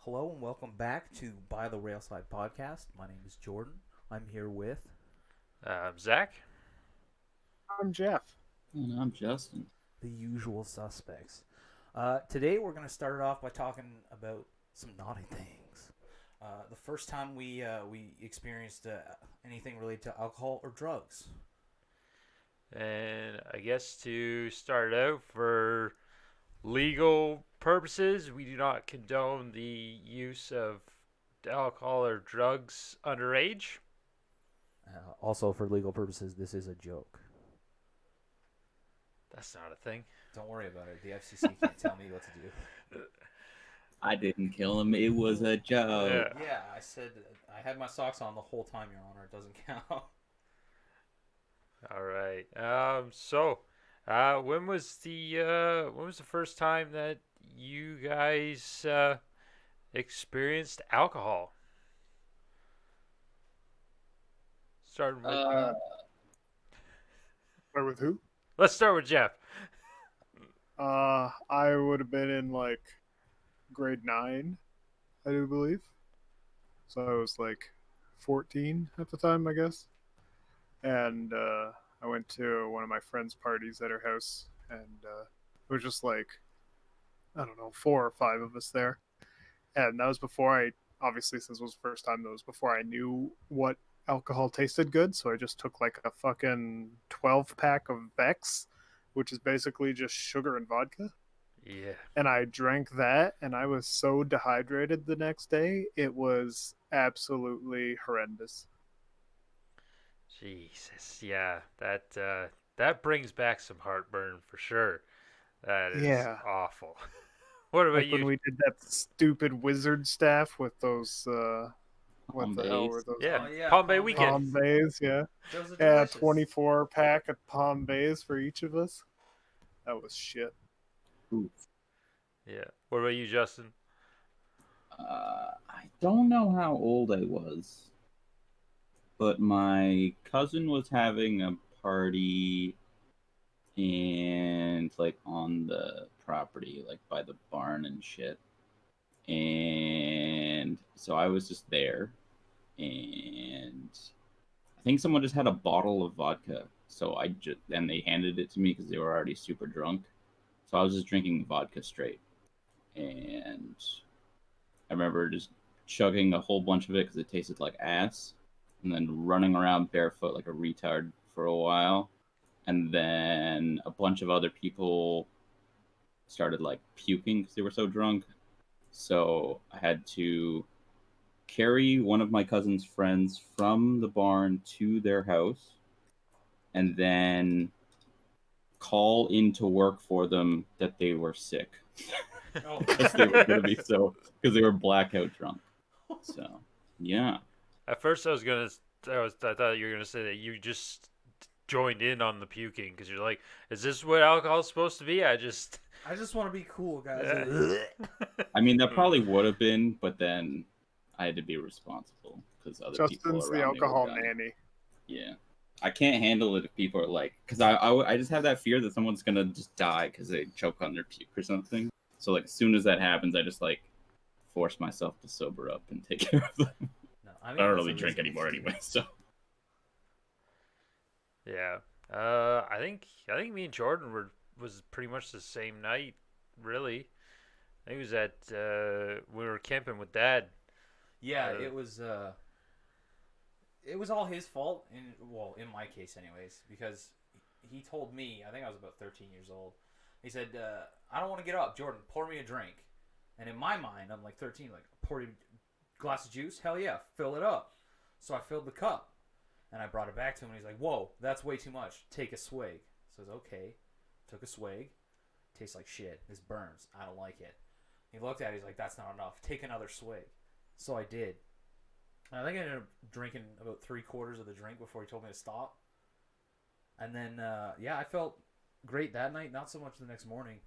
Hello and welcome back to By the Railside podcast. My name is Jordan. I'm here with Zach. I'm Jeff. And I'm Justin. the usual suspects. Today we're going to start it off by talking about some naughty things. The first time we experienced anything related to alcohol or drugs. And I guess to start out, for legal purposes, we do not condone the use of alcohol or drugs underage. Also, for legal purposes, this is a joke. That's not a thing. Don't worry about it. The FCC can't tell me what to do. I didn't kill him. It was a joke. Yeah, I said I had my socks on the whole time, Your Honor. It doesn't count. All right. When was the first time that you guys experienced alcohol? Starting with Start with who? Let's start with Jeff. I would have been in like grade 9, I do believe. So I was like 14 at the time, I guess. And I went to one of my friend's parties at her house, and it was just like, I don't know, 4 or 5 of us there. And that was before obviously, since it was the first time, that was before I knew what alcohol tasted good. So I just took like a fucking 12 pack of Vex, which is basically just sugar and vodka. Yeah. And I drank that, and I was so dehydrated the next day. It was absolutely horrendous. Jesus, yeah, that brings back some heartburn for sure. That is awful. What about Like you? when we did that stupid wizard staff with those, what Palm the hell Bays. were those? Yeah, Oh, yeah, Palm Bay Palm weekend. Palm Bays, yeah. Those are Yeah, delicious. 24 pack of Palm Bays for each of us. That was shit. Oof. Yeah. What about you, Justin? I don't know how old I was, but my cousin was having a party and like on the property, like by the barn and shit. And so I was just there, and I think someone just had a bottle of vodka. So and they handed it to me because they were already super drunk. So I was just drinking vodka straight, and I remember just chugging a whole bunch of it because it tasted like ass, and then running around barefoot like a retard for a while. And then a bunch of other people started like puking because they were so drunk. So I had to carry one of my cousin's friends from the barn to their house and then call into work for them that they were sick. Oh. Because they were blackout drunk. So yeah. At first, I thought you were gonna say that you just joined in on the puking because you're like, is this what alcohol is supposed to be? I just want to be cool, guys. I mean, that probably would have been, but then I had to be responsible because other people Justin's the around me were alcohol dying. nanny. Yeah. I can't handle it if people are like, because I just have that fear that someone's gonna just die because they choke on their puke or something. So like as soon as that happens, I just like force myself to sober up and take care of them. No, I don't really drink anymore anyway, so. Yeah. I think me and Jordan was pretty much the same night, really. I think it was at we were camping with Dad. Yeah, it was all his fault. In my case, anyways, because he told me, I think I was about 13 years old. He said, "I don't want to get up, Jordan. Pour me a drink." And in my mind, I'm like 13, like pour you a glass of juice. Hell yeah, fill it up. So I filled the cup, and I brought it back to him. And he's like, "Whoa, that's way too much. Take a swig." I says, "Okay." Took a swig. Tastes like shit. This burns. I don't like it. He looked at it. He's like, "That's not enough. Take another swig." So I did. And I think I ended up drinking about 3/4 of the drink before he told me to stop. And then, I felt great that night. Not so much the next morning.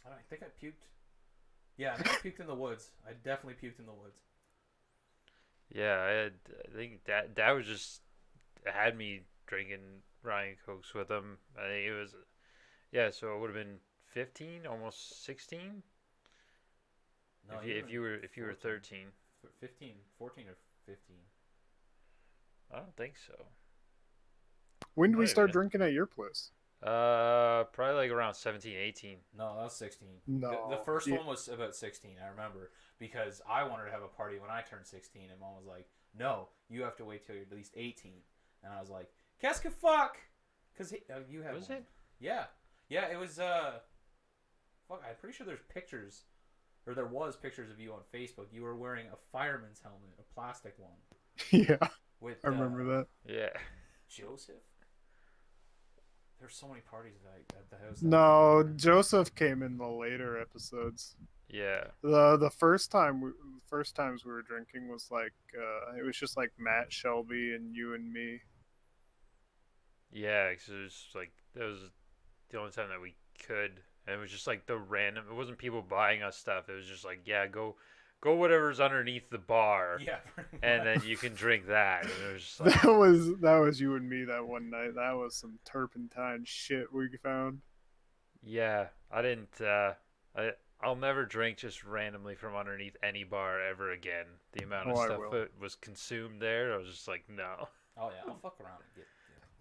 I think I puked. Yeah, I think I puked in the woods. I definitely puked in the woods. Yeah, I think Dad was just had me drinking Ryan Cokes with him. I think it was, yeah, so it would have been 15, almost 16. No, if you were 13. 15, 14 or 15. I don't think so. When did we Might have start been. drinking at your place? Probably like around 17, 18. No, that was 16. No. The first Yeah. one was about 16, I remember, because I wanted to have a party when I turned 16, and Mom was like, no, you have to wait till you're at least 18. And I was like, qu'est-ce que fuck? Because you have Was one. it? Yeah. Yeah, it was, fuck, I'm pretty sure there's pictures, or there was pictures of you on Facebook. You were wearing a fireman's helmet, a plastic one, Yeah, with, I remember that. Yeah. Joseph? There's so many parties at the house. that No, Joseph came in the later episodes. Yeah. The first times we were drinking was like it was just like Matt, Shelby, and you and me. Yeah, because it was like that was the only time that we could, and it was just like the random. It wasn't people buying us stuff. It was just like, yeah, go whatever's underneath the bar, Yeah, pretty and much. then you can drink that. And it was just like, That was you and me that one night. That was some turpentine shit we found. yeah, I didn't. I'll never drink just randomly from underneath any bar ever again. The amount of Oh, I stuff will. that was consumed there, I was just like, no. Oh yeah, I'll fuck around and get.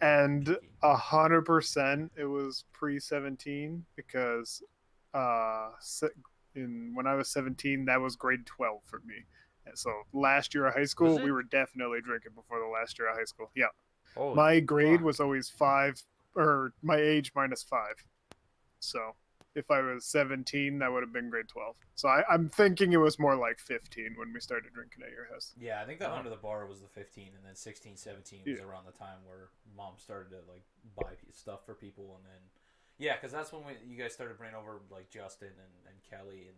And cheeky. 100% it was pre-17 because when I was 17 that was grade 12 for me. And so last year of high school it? we were definitely drinking before the last year of high school. Yeah. Holy My grade fuck. was always 5 or my age minus 5. So if I was 17 that would have been grade 12. So I'm thinking it was more like 15 when we started drinking at your house. Yeah, I think that Oh. under the bar was the 15, and then 16, 17 was Yeah. around the time where Mom started to like buy stuff for people, and then yeah, because that's when you guys started bringing over like Justin and Kelly and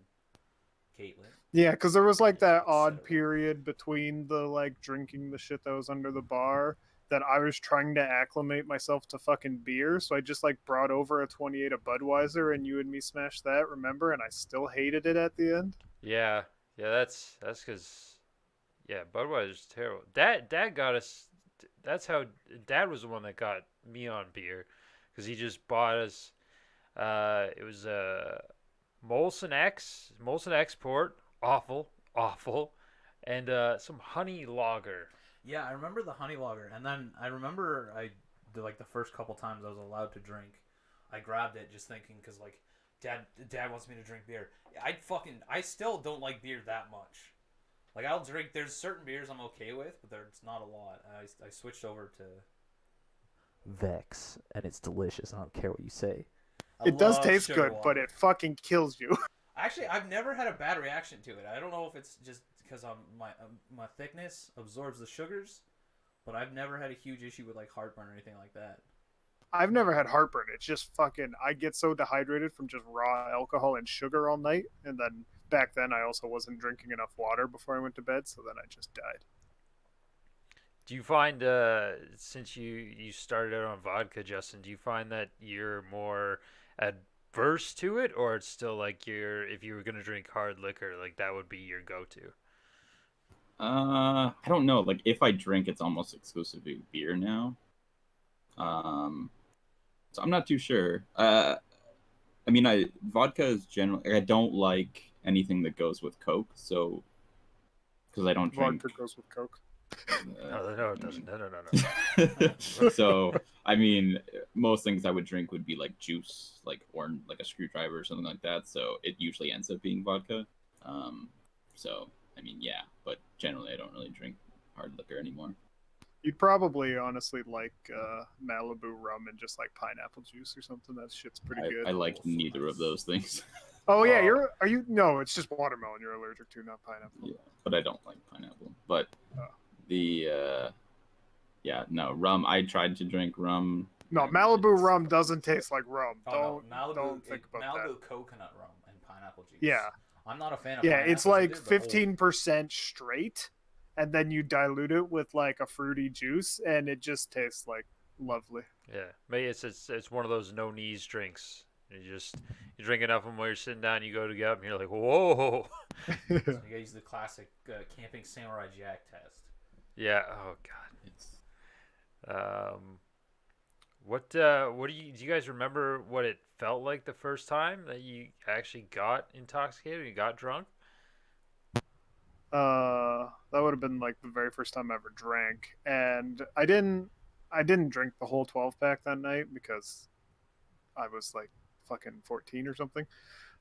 Caitlin. Yeah, because there was like that Etc. odd period between the like drinking the shit that was under the bar that I was trying to acclimate myself to fucking beer. So I just like brought over a 28 of Budweiser and you and me smashed that, remember? And I still hated it at the end. Yeah, that's because yeah, Budweiser's terrible. Dad got us. That's how Dad was the one that got me on beer, because he just bought us. It was a Molson Export, awful, and some honey lager. Yeah, I remember the honey lager, and then I remember like the first couple times I was allowed to drink, I grabbed it just thinking because like dad wants me to drink beer. I still don't like beer that much. Like I'll drink. There's certain beers I'm okay with, but there's not a lot. I switched over to Vex, and it's delicious. I don't care what you say. It does taste good, but it fucking kills you. Actually, I've never had a bad reaction to it. I don't know if it's just because my thickness absorbs the sugars, but I've never had a huge issue with like heartburn or anything like that. I've never had heartburn. It's just fucking, I get so dehydrated from just raw alcohol and sugar all night. And then back then I also wasn't drinking enough water before I went to bed. So then I just died. Do you find since you started out on vodka, Justin, do you find that you're more adverse to it, or it's still like if you were gonna drink hard liquor, like that would be your go-to? I don't know. Like if I drink, it's almost exclusively beer now. So I'm not too sure. I mean, vodka is generally. I don't like anything that goes with Coke, so because I don't drink. Vodka goes with Coke. No, it doesn't. No. So I mean, most things I would drink would be like juice, like like a screwdriver or something like that. So it usually ends up being vodka. So I mean, yeah, but generally I don't really drink hard liquor anymore. You'd probably honestly like Malibu rum and just like pineapple juice or something. That shit's pretty good. I like neither of those things. Oh yeah, Oh. No, it's just watermelon you're allergic to, not pineapple. Yeah, but I don't like pineapple. But Oh. Rum. I tried to drink rum. No, and Malibu it's- rum doesn't taste like rum. Oh, no, Malibu, don't think about Malibu that. coconut rum and pineapple juice. Yeah. I'm not a fan of Yeah, pineapple it's like either, but, oh, 15% straight, and then you dilute it with like a fruity juice, and it just tastes like lovely. Yeah, maybe it's one of those no knees drinks. You drink enough of them while you're sitting down. You go to get up, and you're like, whoa. So you gotta use the classic camping samurai jack test. Yeah. Oh god. It's What do you guys remember what it felt like the first time that you actually got intoxicated, you got drunk? That would have been like the very first time I ever drank, and I didn't drink the whole 12 pack that night because I was like fucking 14 or something.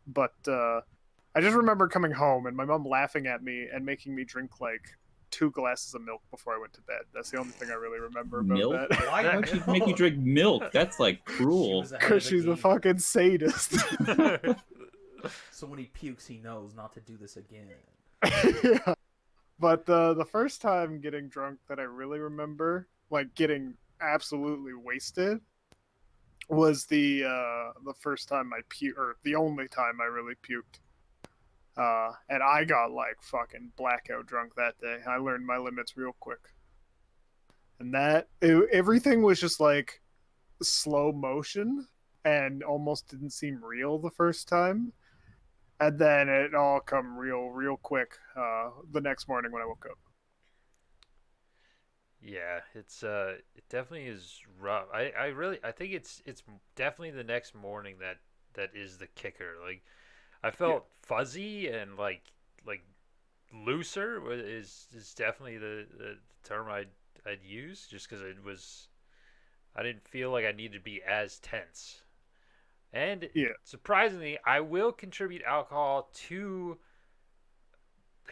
But I just remember coming home and my mom laughing at me and making me drink like 2 glasses of milk before I went to bed. That's the only thing I really remember about Milk? that. Why Why'd she make you drink milk? That's like She cruel. was ahead of Because the she's a game. fucking sadist. So when he pukes, he knows not to do this again. Yeah. But the first time getting drunk that I really remember, like getting absolutely wasted, was the first time I puked, or the only time I really puked. And I got like fucking blackout drunk that day. I learned my limits real quick. And everything was just like slow motion and almost didn't seem real the first time. And then it all come real quick the next morning when I woke up. Yeah, it definitely is rough. I think it's definitely the next morning that is the kicker. Like I felt fuzzy and like looser is definitely the term I'd use, just because I didn't feel like I needed to be as tense. And Yeah. surprisingly, I will contribute alcohol to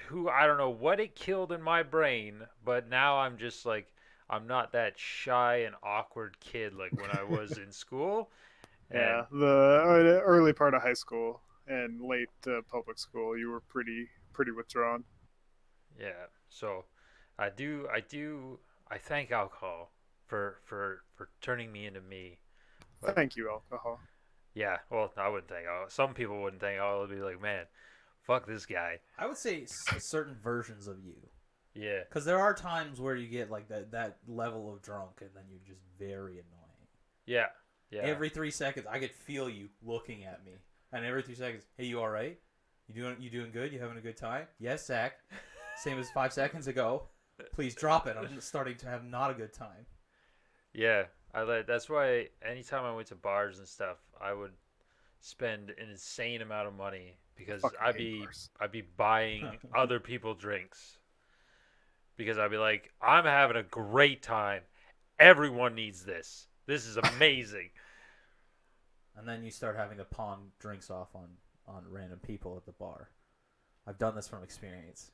who I don't know what it killed in my brain, but now I'm just like I'm not that shy and awkward kid like when I was in school. And Yeah, the early part of high school and late public school, you were pretty withdrawn. yeah, so I thank alcohol for turning me into me. But Thank you, alcohol. yeah, well, I wouldn't thank alcohol. Some people wouldn't thank alcohol. They'd be like, man, fuck this guy. I would say certain versions of you, Yeah, because there are times where you get like that level of drunk, and then you're just very annoying. yeah, yeah. Every 3 seconds, I could feel you looking at me, and every 3 seconds, hey, you all right? You doing good? You having a good time? Yes, Zach. Same as 5 seconds ago. Please drop it. I'm starting to have not a good time. Yeah, that's why anytime I went to bars and stuff, I would spend an insane amount of money because Fucking I'd hate be bars. I'd be buying other people drinks because I'd be like, I'm having a great time. Everyone needs this. This is amazing. And then you start having to pawn drinks off on random people at the bar. I've done this from experience.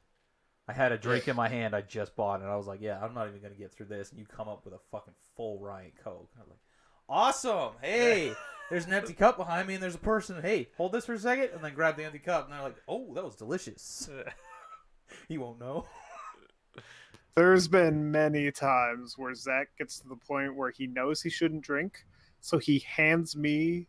I had a drink in my hand I just bought, and I was like, yeah, I'm not even going to get through this. And you come up with a fucking full Riot Coke. And I'm like, awesome. Hey, there's an empty cup behind me, and there's a person. Hey, hold this for a second, and then grab the empty cup. And they're like, oh, that was delicious. He won't know. There's been many times where Zach gets to the point where he knows he shouldn't drink, so he hands me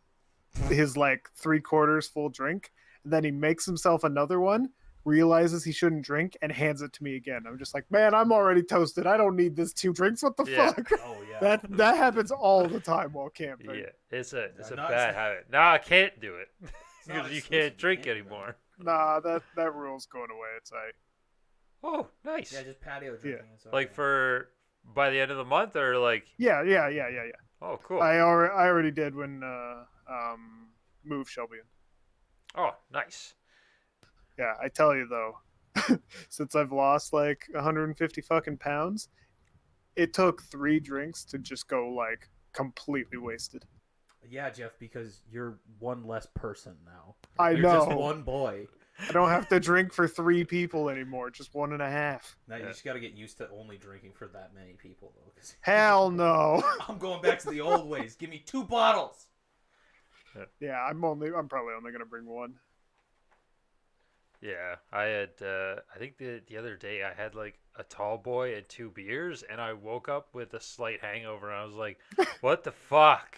his like 3/4 full drink, and then he makes himself another one, realizes he shouldn't drink, and hands it to me again. I'm just like, man, I'm already toasted. I don't need this 2 drinks. What the Yeah. fuck? Oh, yeah. That happens all the time while camping. Yeah, it's a No, it's bad not- habit. Now I can't do it not because you exclusive, can't you drink can't, anymore. Nah, that rule's going away. It's like, Oh, nice. Yeah, just patio drinking. It's Like okay. for by the end of the month or like yeah. oh cool. I already did when move Shelby in. Oh, nice. Yeah, I tell you though, since I've lost like 150 fucking pounds, it took 3 drinks to just go like completely wasted. Yeah, Jeff, because you're one less person now. I You're know. just one boy. I don't have to drink for 3 people anymore, just 1.5. Now you Yeah. just got to get used to only drinking for that many people, though. 'cause- Hell no. I'm going back to the old ways. Give me 2 bottles. Yeah, I'm probably only gonna bring 1. Yeah, I had I think the other day I had like a tall boy and 2 beers and I woke up with a slight hangover and I was like, what the fuck?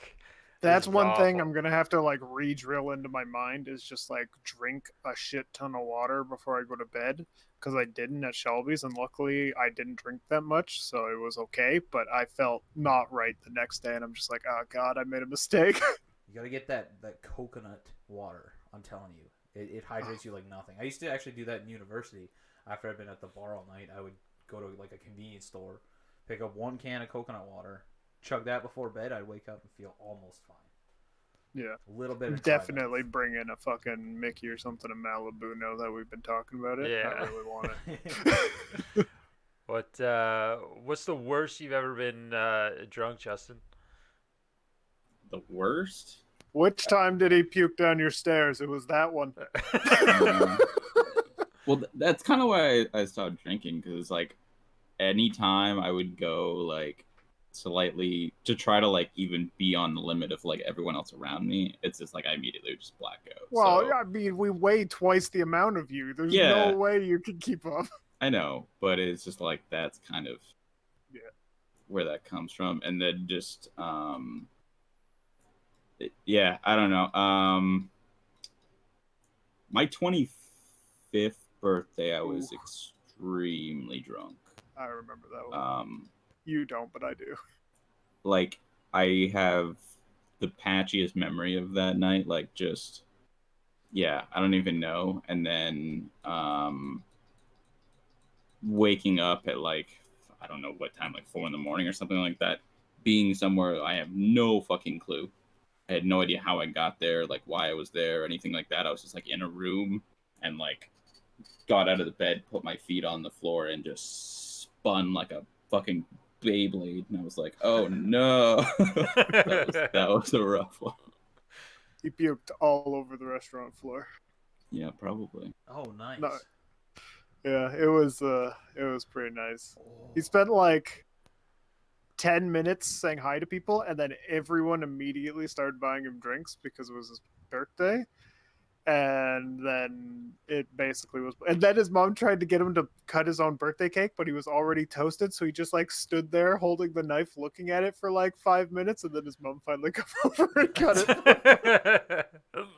That's is one thing awful. I'm gonna have to like re-drill into my mind is just like drink a shit ton of water before I go to bed, because I didn't at Shelby's, and luckily I didn't drink that much, so it was okay. But I felt not right the next day, and I'm just like, oh god, I made a mistake. You got to get that coconut water. I'm telling you. It hydrates you like nothing. I used to actually do that in university. After I'd been at the bar all night, I would go to like a convenience store, pick up 1 can of coconut water, chug that before bed. I'd wake up and feel almost fine. Yeah. A little bit of Definitely bring in a fucking Mickey or something in Malibu now that we've been talking about it. Yeah. I really want it. it. What's the worst you've ever been drunk, Justin? The worst? Which time did he puke down your stairs? It was that one. Well, that's kind of why I stopped drinking, because like anytime I would go like slightly to try to like even be on the limit of like everyone else around me, it's just like I immediately would just black out. Well, So, I mean, we weigh twice the amount of you. There's Yeah. no way you can keep up. I know, but it's just like that's kind of Yeah. where that comes from, and then just yeah, I don't know. My 25th birthday, I was Ooh. extremely drunk. I remember that one. You don't, but I do. Like I have the patchiest memory of that night. Like just, yeah, I don't even know. And then waking up at like, I don't know what time, like 4 in the morning or something like that, being somewhere I have no fucking clue. I had no idea how I got there, like why I was there, or anything like that. I was just like in a room and like got out of the bed, put my feet on the floor, and just spun like a fucking Beyblade. And I was like, oh no. that was a rough one. He puked all over the restaurant floor. Yeah, probably. Oh, nice. No. Yeah, it was pretty nice. He spent like 10 minutes saying hi to people, and then everyone immediately started buying him drinks because it was his birthday. And then it basically was. And then his mom tried to get him to cut his own birthday cake, but he was already toasted. So he just like stood there holding the knife, looking at it for like 5 minutes. And then his mom finally come over and cut it.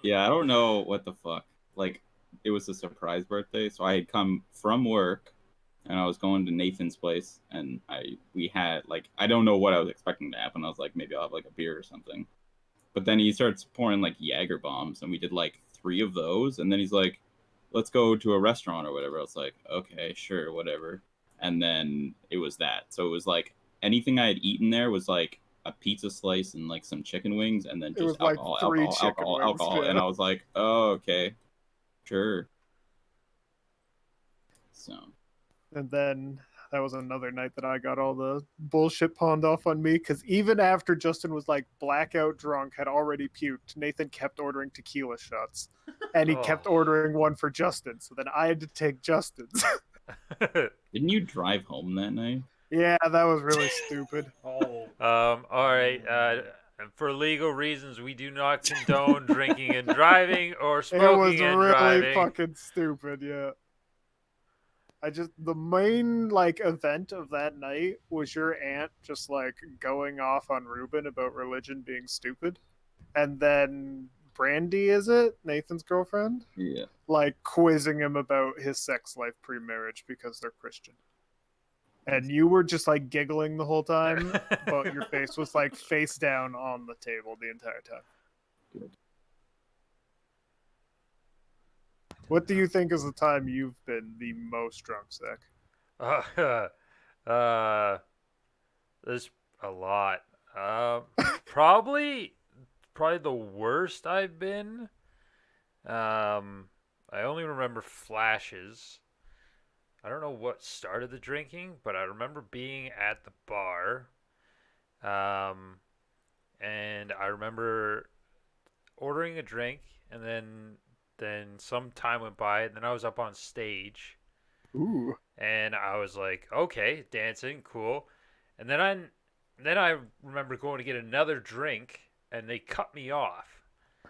Yeah, I don't know what the fuck. Like, it was a surprise birthday. So I had come from work and I was going to Nathan's place. And we had like, I don't know what I was expecting to happen. I was like, maybe I'll have like a beer or something. But then he starts pouring like Jaeger bombs, and we did like 3 of those. And then he's like, let's go to a restaurant or whatever. I was like, okay, sure, whatever. And then it was that. So it was like anything I had eaten there was like a pizza slice and like some chicken wings, and then It was just like alcohol, 3 alcohol, chicken alcohol, wings, alcohol. yeah. And I was like, oh, okay, sure. So And then that was another night that I got all the bullshit pawned off on me, because even after Justin was like blackout drunk, had already puked, Nathan kept ordering tequila shots. And he kept Oh. ordering one for Justin. So then I had to take Justin's. didn't you drive home that night? Yeah, that was really stupid. Oh. All right. For legal reasons, we do not condone drinking and driving or It smoking was and really driving. fucking stupid, yeah. The main like event of that night was your aunt just like going off on Ruben about religion being stupid. And then Brandy, is it? Nathan's girlfriend? Yeah. Like quizzing him about his sex life pre-marriage because they're Christian. And you were just like giggling the whole time, but your face was like face down on the table the entire time. Good. What do you think is the time you've been the most drunk, Zach? There's a lot. Probably the worst I've been. I only remember flashes. I don't know what started the drinking, but I remember being at the bar. And I remember ordering a drink, and then some time went by, and then I was up on stage. Ooh. And I was like, okay, dancing, cool. And then I remember going to get another drink, and they cut me off.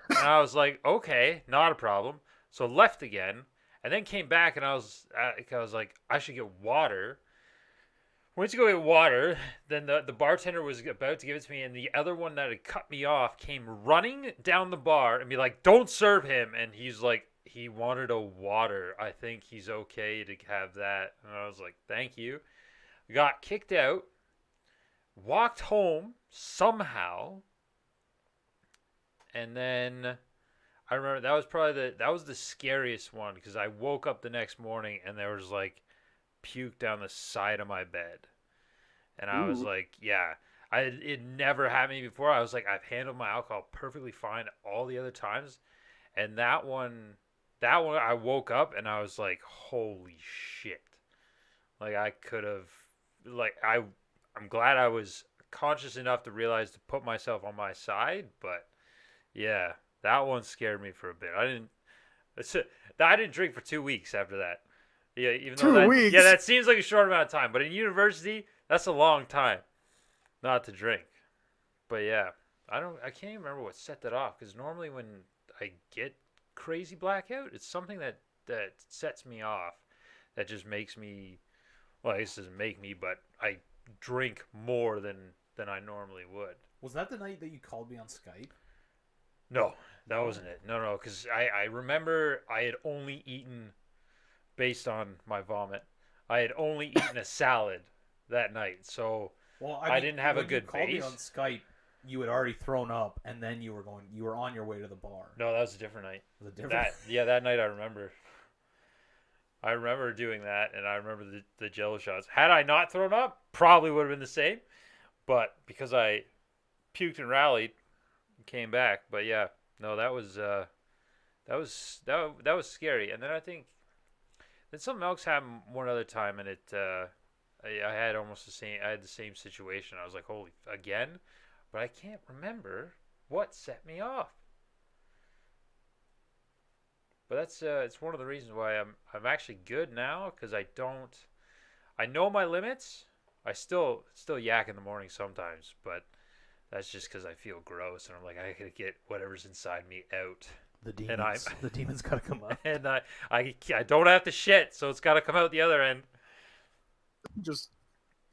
And I was like, okay, not a problem. So left again, and then came back, and I was like, I should get water. Went to go get water. Then the bartender was about to give it to me, and the other one that had cut me off came running down the bar and be like, don't serve him. And he's like, he wanted a water. I think he's okay to have that. And I was like, thank you. Got kicked out. Walked home somehow. And then I remember that was the scariest one, because I woke up the next morning and there was like puke down the side of my bed. And I was Ooh. like, yeah. it never happened to me before. I was like, I've handled my alcohol perfectly fine all the other times, and that one, I woke up and I was like, holy shit! Like I could have, like I'm glad I was conscious enough to realize to put myself on my side, but yeah, that one scared me for a bit. I didn't drink for 2 weeks after that. Yeah, even though 2 weeks? yeah, that seems like a short amount of time, but in university, that's a long time not to drink. But yeah, I can't even remember what set that off because normally when I get crazy blackout, it's something that sets me off, that just makes me. Well, this doesn't make me, but I drink more than I normally would. Was that the night that you called me on Skype? No, that wasn't it. No, because I remember I had only eaten, based on my vomit, I had only eaten a salad that night. So Well, I didn't have a when good you called me base. on Skype, you had already thrown up, and then you were on your way to the bar. No, that was a different night. Was it different? That night I remember. I remember doing that, and I remember the Jello shots. Had I not thrown up, probably would have been the same. But because I puked and rallied, came back. But yeah, no, that was scary. And then I think then something else happened one other time, and I had almost the same. I had the same situation. I was like, holy again, but I can't remember what set me off. But that's it's one of the reasons why I'm actually good now because I know my limits. I still yak in the morning sometimes, but that's just because I feel gross and I'm like I gotta get whatever's inside me out. The demons. The demons gotta come out. And I don't have to shit, so it's gotta come out the other end. Just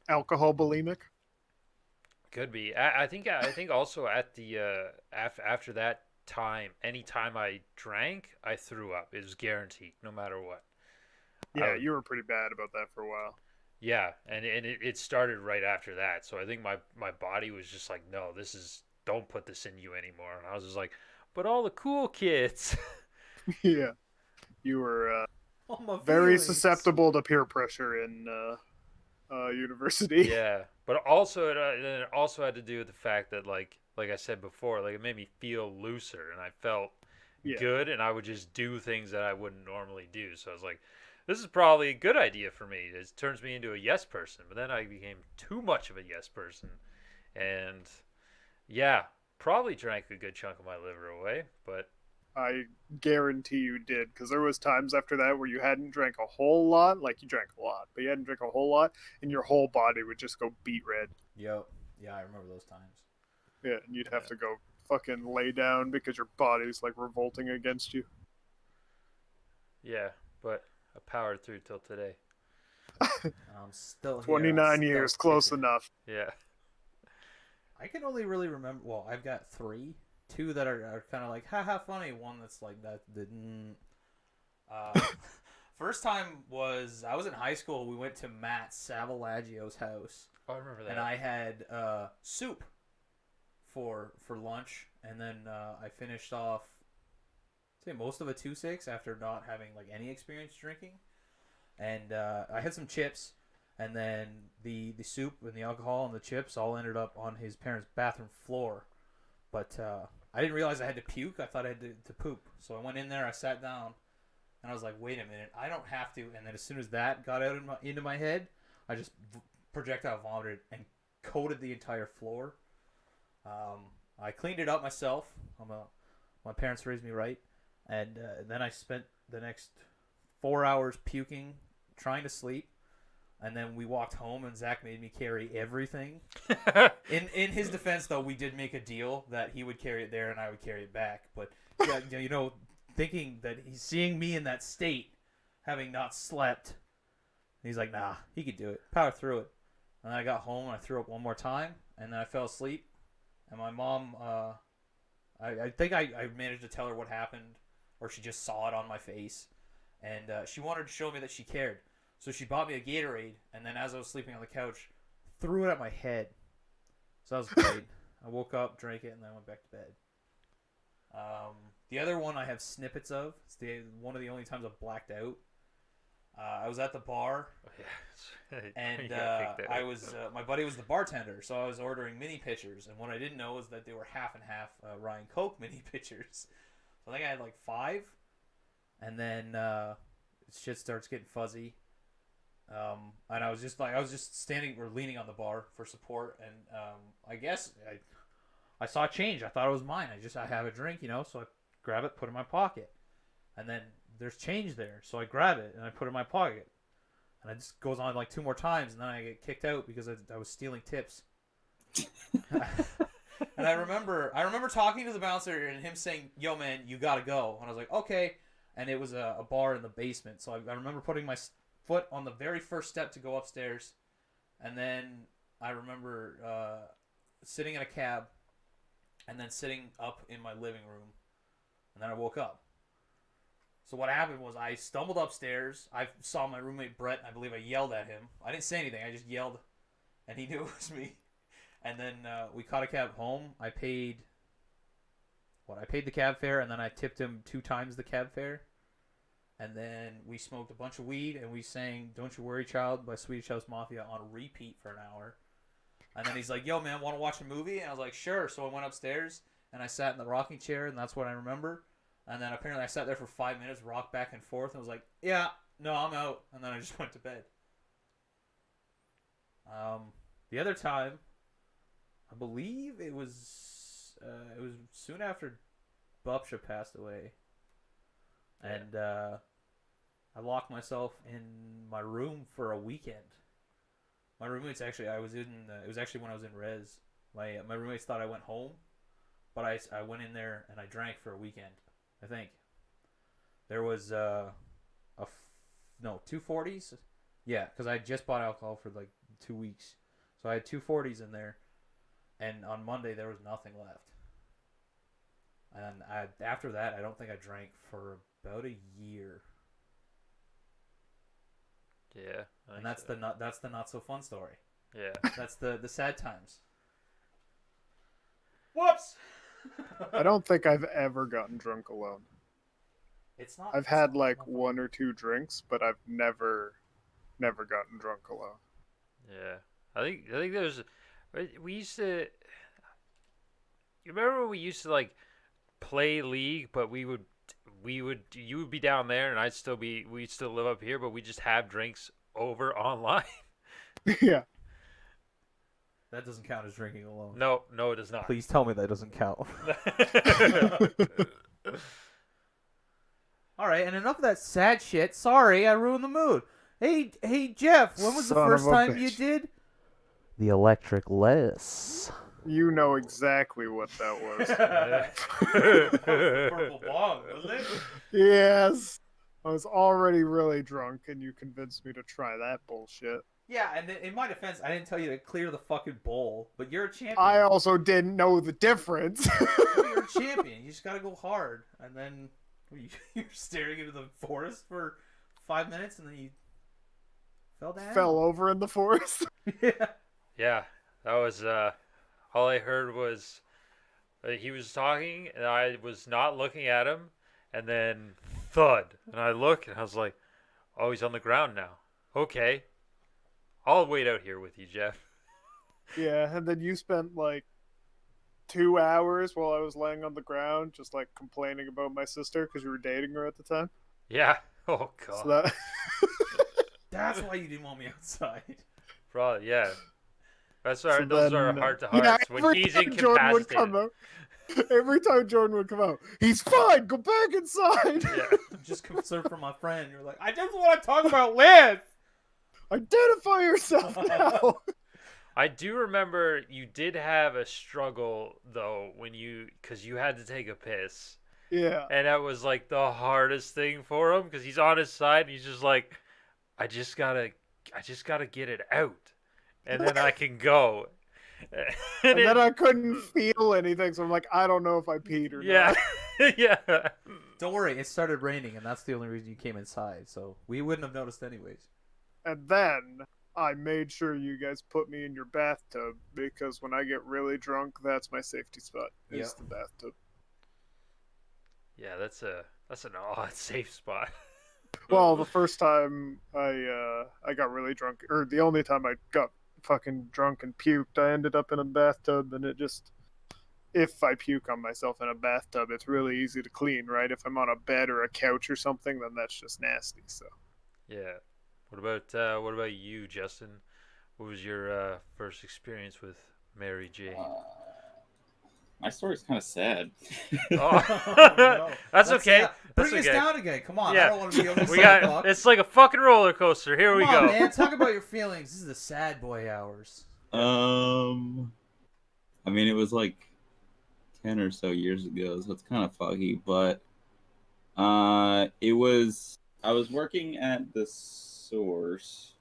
alcohol bulimic. Could be. I think also at the after that time, anytime I drank, I threw up. It was guaranteed, no matter what. Yeah, you were pretty bad about that for a while. Yeah, and it started right after that. So I think my body was just like, no, don't put this in you anymore. And I was just like, but all the cool kids. Yeah, you were Oh, my very feelings. susceptible to peer pressure in university. Yeah, but also it also had to do with the fact that like I said before, like it made me feel looser and I felt Yeah. good, and I would just do things that I wouldn't normally do. So I was like, this is probably a good idea for me. It turns me into a yes person, but then I became too much of a yes person, and yeah, probably drank a good chunk of my liver away. But I guarantee you did, because there was times after that where you hadn't drank a whole lot, like you drank a lot, but you hadn't drank a whole lot, and your whole body would just go beet red. Yep. Yeah, I remember those times. Yeah, and you'd have to go fucking lay down because your body's like revolting against you. yeah, but I powered through till today. And I'm still here. 29 I'm years, still close kicking. enough. Yeah. I can only really remember. Well, I've got three. Two that are kind of like haha funny. One that's like that didn't. First time was I was in high school. We went to Matt Savalaggio's house, Oh, I remember that. and I had soup for lunch, and then I finished off say most of a 2-6 after not having like any experience drinking, and I had some chips, and then the soup and the alcohol and the chips all ended up on his parents' bathroom floor, but I didn't realize I had to puke. I thought I had to poop, so I went in there, I sat down, and I was like, wait a minute, I don't have to. And then as soon as that got out into my head, I just projectile vomited and coated the entire floor. I cleaned it up myself. My parents raised me right, and then I spent the next 4 hours puking, trying to sleep, and then we walked home, and Zach made me carry everything. In his defense, though, we did make a deal that he would carry it there and I would carry it back. But yeah, thinking that he's seeing me in that state, having not slept, he's like, nah, he could do it. Power through it. And then I got home and I threw up one more time, and then I fell asleep. And my mom, I think I managed to tell her what happened, or she just saw it on my face, and she wanted to show me that she cared. So she bought me a Gatorade, and then as I was sleeping on the couch, threw it at my head. So that was great. I woke up, drank it, and then went back to bed. The other one I have snippets of. It's one of the only times I've blacked out. I was at the bar, Yeah. and You gotta pick that I up. was my buddy was the bartender, so I was ordering mini pitchers. And what I didn't know was that they were half and half Ryan Coke mini pitchers. So I think I had like 5, and then shit starts getting fuzzy. And I was just standing or leaning on the bar for support, and I guess I saw change. I thought it was mine. I have a drink, so I grab it, put it in my pocket, and then there's change there, so I grab it and I put it in my pocket, and it just goes on like 2 more times, and then I get kicked out because I was stealing tips. And I remember talking to the bouncer and him saying, "Yo, man, you gotta go," and I was like, "Okay." And it was a bar in the basement, so I remember putting my foot on the very first step to go upstairs, and then I remember sitting in a cab, and then sitting up in my living room, and then I woke up. So what happened was I stumbled upstairs. I saw my roommate Brett, and I believe I yelled at him. I didn't say anything. I just yelled, and he knew it was me. And then we caught a cab home. I paid the cab fare, and then I tipped him 2 times the cab fare. And then we smoked a bunch of weed, and we sang "Don't You Worry, Child" by Swedish House Mafia on repeat for an hour. And then he's like, "Yo, man, want to watch a movie?" And I was like, "Sure." So I went upstairs, and I sat in the rocking chair, and that's what I remember. And then apparently I sat there for 5 minutes, rocked back and forth, and was like, "Yeah, no, I'm out." And then I just went to bed. The other time, I believe it was soon after Bubsha passed away. And I locked myself in my room for a weekend. My roommates it was actually when I was in res. My roommates thought I went home, but I went in there and I drank for a weekend. I think there was 2 40s. Yeah, because I just bought alcohol for like 2 weeks, so I had 2 40s in there, and on Monday there was nothing left. And after that, I don't think I drank for about a year. Yeah. And that's the not so fun story. Yeah. That's the sad times. Whoops. I don't think I've ever gotten drunk alone. I've had like 1 or 2 drinks, but I've never gotten drunk alone. Yeah. I think there's we used to. You remember when we used to like play League, but you would be down there and we'd still live up here, but we just have drinks over online. Yeah. That doesn't count as drinking alone. No, it does not. Please tell me that doesn't count. All right, and enough of that sad shit. Sorry, I ruined the mood. Hey, Jeff, when was the Son first of a time you bitch. did the electric lettuce? You know exactly what that was. Purple bong, wasn't it? Yes. I was already really drunk, and you convinced me to try that bullshit. Yeah, and in my defense, I didn't tell you to clear the fucking bowl, but you're a champion. I also didn't know the difference. You're a champion. You just gotta go hard, and then you're staring into the forest for 5 minutes, and then you fell down. Fell over in the forest. Yeah. Yeah, that was all I heard was he was talking, and I was not looking at him, and then thud, and I look, and I was like, "Oh, he's on the ground now. Okay, I'll wait out here with you, Jeff." Yeah, and then you spent like 2 hours while I was laying on the ground, just like complaining about my sister because you were dating her at the time. Yeah. Oh God. So that That's why you didn't want me outside. Probably, yeah. That's our, So those then, are heart to hearts when every he's time Jordan would come incapacitated. out, every time Jordan would come out, he's fine. Go back inside. Yeah. I'm just concerned for my friend. You're like, I just want to talk about Liz. Identify yourself now. I do remember you did have a struggle though because you had to take a piss, Yeah. and that was like the hardest thing for him because he's on his side and he's just like, I just gotta get it out, and then I can go. And then I couldn't feel anything, so I'm like, I don't know if I peed or yeah, not. yeah. Don't worry, it started raining, and that's the only reason you came inside. So we wouldn't have noticed anyways. And then I made sure you guys put me in your bathtub because when I get really drunk, that's my safety spot. Is the bathtub. Yeah, that's an odd safe spot. Well, the first time I got really drunk, or the only time I got fucking drunk and puked, I ended up in a bathtub, and it just, if I puke on myself in a bathtub, it's really easy to clean, right? If I'm on a bed or a couch or something, then that's just nasty. So Yeah. What about you, Justin? What was your first experience with Mary J? My story's kind of sad. Oh, no. that's okay. Bring That's us okay. down again. Come on. Yeah. I don't want to be on this We got soapbox. it's like a fucking roller coaster. Here we Come on, go. man. Talk about your feelings. This is the sad boy hours. I mean, it was like 10 or so years ago, so it's kind of foggy, but it was, I was working at the Source,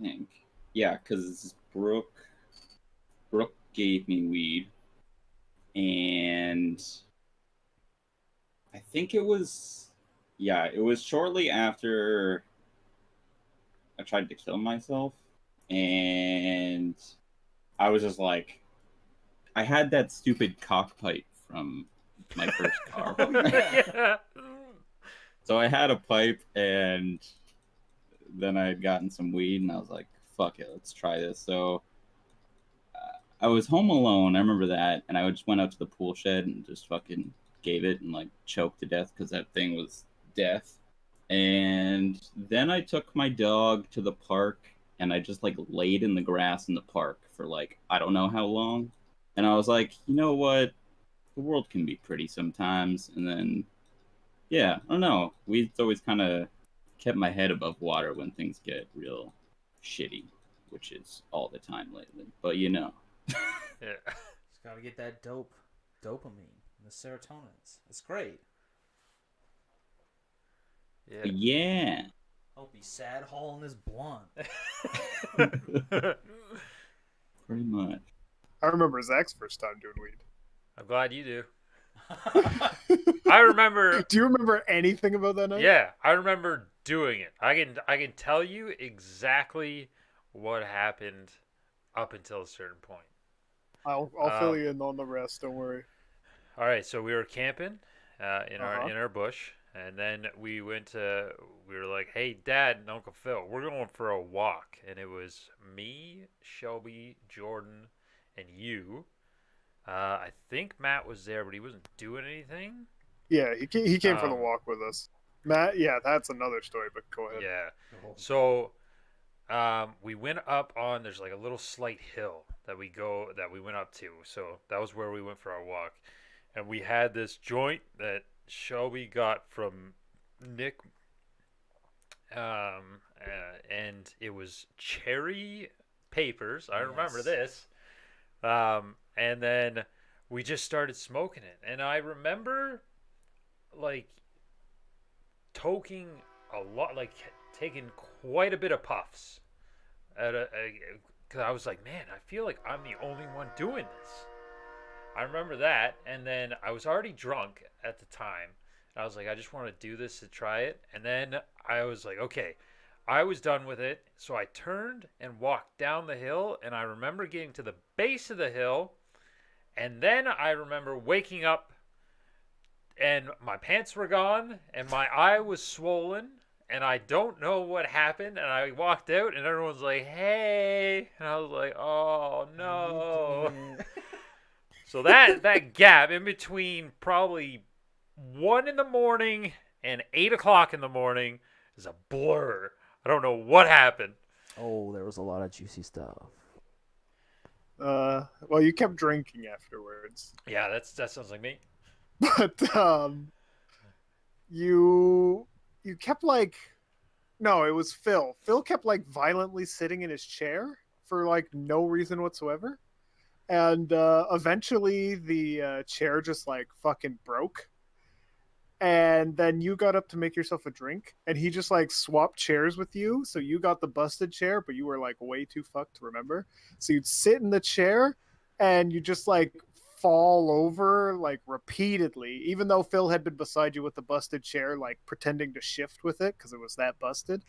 I think. Yeah, because Brooke gave me weed, and I think it was shortly after I tried to kill myself, and I was just like, I had that stupid cock pipe from my first car. Yeah. So I had a pipe, and then I had gotten some weed, and I was like, fuck it, let's try this. So I was home alone, I remember that, and I just went out to the pool shed and just fucking gave it and like choked to death because that thing was death. And then I took my dog to the park, and I just like laid in the grass in the park for like, I don't know how long. And I was like, you know what? The world can be pretty sometimes. And then, yeah, I don't know. We've always kind of kept my head above water when things get real shitty, which is all the time lately. But you know. Yeah. Just gotta get that dopamine, the serotonins. It's great. Yeah. Yeah. Hope he's sad hauling this blunt. Pretty much. I remember Zach's first time doing weed. I'm glad you do. I remember. Do you remember anything about that night? Yeah, I remember doing it. I can tell you exactly what happened up until a certain point. I'll fill you in on the rest. Don't worry. All right, so we were camping in Uh-huh. our bush, and then we were like, "Hey, Dad and Uncle Phil, we're going for a walk," and it was me, Shelby, Jordan, and you. I think Matt was there, but he wasn't doing anything. Yeah, he came for the Um, walk with us. Matt, yeah, that's another story, but go ahead. Yeah. So we went up on, there's like a little slight hill that we went up to. So that was where we went for our walk. And we had this joint that Shelby got from Nick. And it was cherry papers. I remember Yes. this. And then we just started smoking it. And I remember like toking a lot, like taking quite a bit of puffs because I was like, man, I feel like I'm the only one doing this. I remember that, and then I was already drunk at the time. And I was like, I just want to do this to try it, and then I was like, okay, I was done with it, so I turned and walked down the hill, and I remember getting to the base of the hill, and then I remember waking up, and my pants were gone, and my eye was swollen, and I don't know what happened, and I walked out, and everyone's like, hey, and I was like, oh, no. So that gap in between probably 1 a.m. and 8 o'clock in the morning is a blur. I don't know what happened. Oh, there was a lot of juicy stuff. Well, you kept drinking afterwards, Yeah, that sounds like me. but you kept like, no, it was Phil. Phil kept like violently sitting in his chair for like no reason whatsoever, and eventually the chair just like fucking broke. And then you got up to make yourself a drink, and he just like swapped chairs with you. So you got the busted chair, but you were like way too fucked to remember. So you'd sit in the chair, and you just like fall over like repeatedly, even though Phil had been beside you with the busted chair, like pretending to shift with it because it was that busted.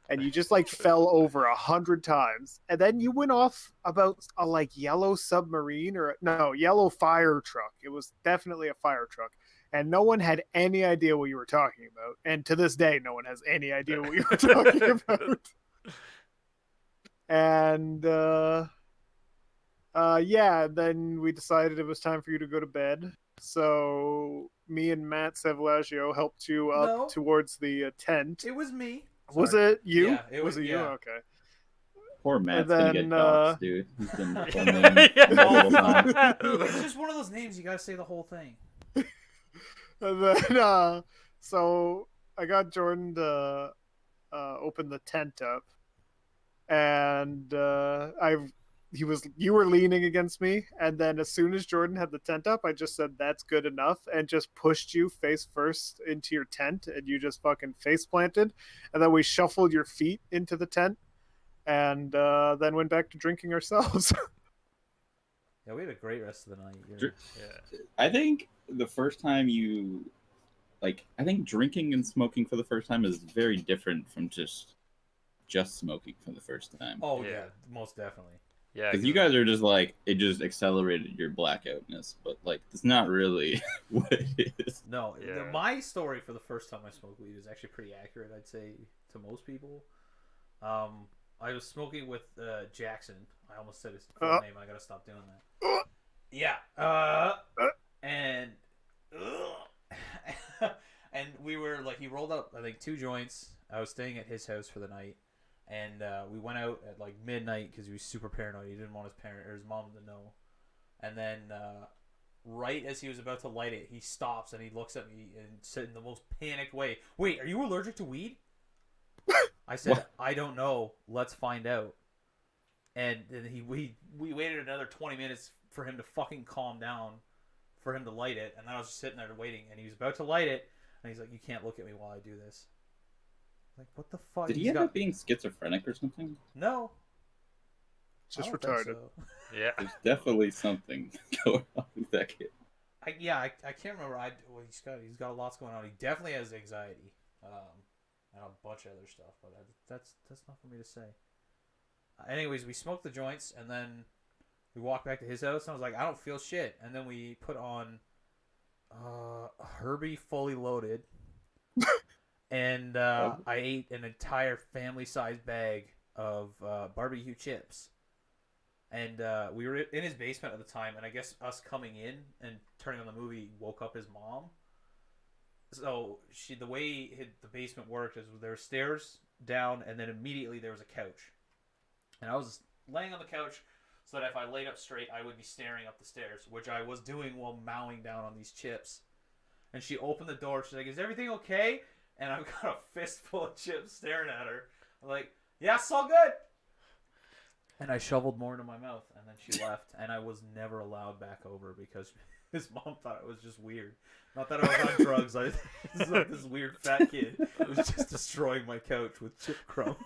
And you just like fell over 100 times, and then you went off about a like yellow submarine or no yellow fire truck. It was definitely a fire truck. and no one had any idea what you were talking about. And to this day, no one has any idea what you were talking about. And yeah, then we decided it was time for you to go to bed. So me and Matt Savlagio helped you up No. towards the tent. It was me. Was Sorry. it you? Yeah, it was- it you? yeah. Okay. Poor Matt's then, gonna get doxxed, dude. He's been full name Yeah. multiple times. It's just one of those names you gotta say the whole thing. And then so I got Jordan to open the tent up, and you were leaning against me, and then as soon as Jordan had the tent up, I just said that's good enough and just pushed you face first into your tent, and you just fucking face planted, and then we shuffled your feet into the tent, and then went back to drinking ourselves. Yeah, we had a great rest of the night. Dr- Yeah. I think the first time you, like, I think drinking and smoking for the first time is very different from just smoking for the first time. Oh Yeah. yeah, most definitely. Yeah. Because you guys are just like, it just accelerated your blackoutness, but like, it's not really what it is. No, Yeah. my story for the first time I smoked weed is actually pretty accurate, I'd say, to most people. I was smoking with Jackson. I almost said his full name. I gotta stop doing that. Yeah. And and we were like, he rolled up, I think, 2 joints. I was staying at his house for the night, and we went out at like midnight because he was super paranoid. He didn't want his parent or his mom to know. And then right as he was about to light it, he stops and he looks at me and said in the most panicked way, "Wait, are you allergic to weed?" I said, What? "I don't know. Let's find out." And then we waited another 20 minutes for him to fucking calm down, for him to light it, and I was just sitting there waiting, and he was about to light it, and he's like, "You can't look at me while I do this." Like, what the fuck? Did he He's end up being schizophrenic or something? No. Just I don't think retarded. so. Yeah. There's definitely something going on with that kid. I can't remember. Well, he's got lots going on. He definitely has anxiety, and a bunch of other stuff. But that's not for me to say. Anyways, we smoked the joints, and then we walked back to his house, and I was like, I don't feel shit. And then we put on Herbie Fully Loaded, and I ate an entire family-sized bag of barbecue chips. And we were in his basement at the time, and I guess us coming in and turning on the movie woke up his mom. So the way the basement worked is there were stairs down, and then immediately there was a couch. And I was laying on the couch so that if I laid up straight, I would be staring up the stairs, which I was doing while mowing down on these chips. And she opened the door. She's like, "Is everything okay?" And I've got a fistful of chips staring at her. I'm like, "Yeah, it's all good." And I shoveled more into my mouth, and then she left, and I was never allowed back over because his mom thought it was just weird. Not that I was on drugs. I was like this weird fat kid who was just destroying my couch with chip crumbs.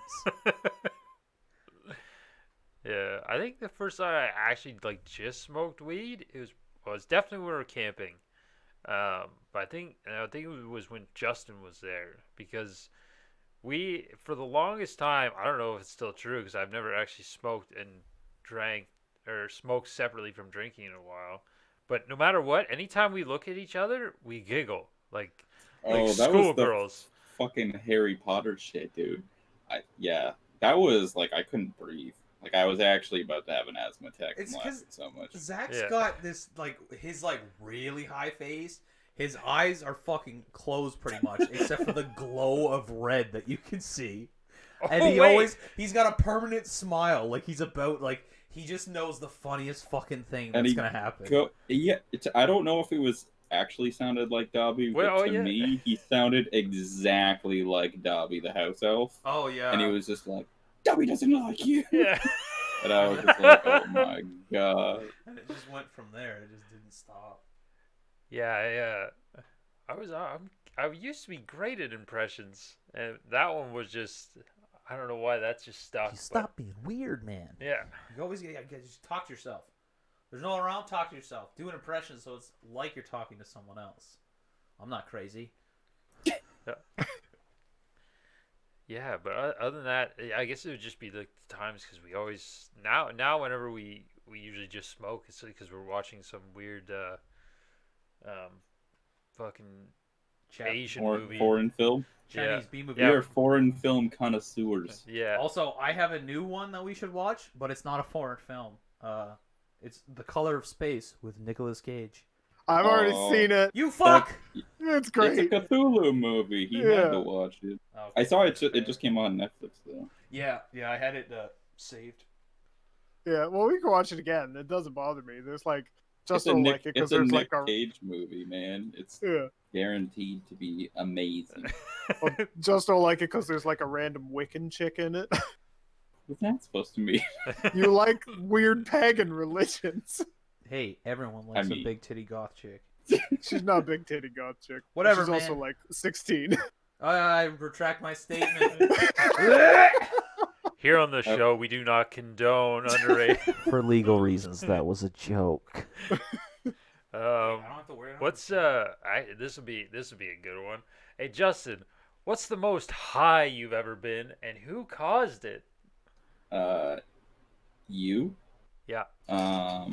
Yeah, I think the first time I actually like just smoked weed, it was definitely when we were camping. But I think it was when Justin was there, because we, for the longest time, I don't know if it's still true because I've never actually smoked and drank or smoked separately from drinking in a while. But no matter what, anytime we look at each other, we giggle like Oh, that was the schoolgirls. fucking Harry Potter shit, dude. That was like, I couldn't breathe. Like, I was actually about to have an asthma attack It's from 'cause laughing so much. Zach's Yeah. got this his really high face. His eyes are fucking closed pretty much, except for the glow of red that you can see. And he's got a permanent smile, like he's about he just knows the funniest fucking thing And that's he gonna happen. I don't know if it was actually sounded like Dobby, but Well, to yeah. me, he sounded exactly like Dobby the house elf. Oh yeah. And he was just like, Dobby doesn't like you. Yeah. And I was just like, oh my god. And it just went from there. It just didn't stop. Yeah. I used to be great at impressions, and that one was just, I don't know why that's just stuck. You stop being weird, man. But, yeah. You always just talk to yourself. There's no one around. Talk to yourself. Do an impression so it's like you're talking to someone else. I'm not crazy. Yeah, but other than that, I guess it would just be the times because we always now whenever we usually just smoke, it's because we're watching some weird fucking Check. Asian Or movie. foreign film. Chinese B movie. We are foreign film connoisseurs. Yeah. Also, I have a new one that we should watch, but it's not a foreign film. It's The Color of Space with Nicolas Cage. I've already Oh. seen it. You fuck. It's great. It's a Cthulhu movie. He Yeah. had to watch it. Okay, I saw it. fair. It just came on Netflix though. Yeah, I had it saved. Yeah, well, we can watch it again. It doesn't bother me. There's like just It's a don't Nick, like it because it's a there's Nick like a Cage movie, man. It's yeah. guaranteed to be amazing. Well, just don't like it because there's like a random Wiccan chick in it. What's that supposed to mean? You like weird pagan religions. Hey, everyone likes mean- a big titty goth chick. She's not a big titty goth chick. Whatever, She's also man. like 16. I retract my statement. Here on the show, we do not condone underage. For legal reasons, that was a joke. I don't have to worry about What's this will be a good one. Hey Justin, what's the most high you've ever been, and who caused it? You? Yeah, I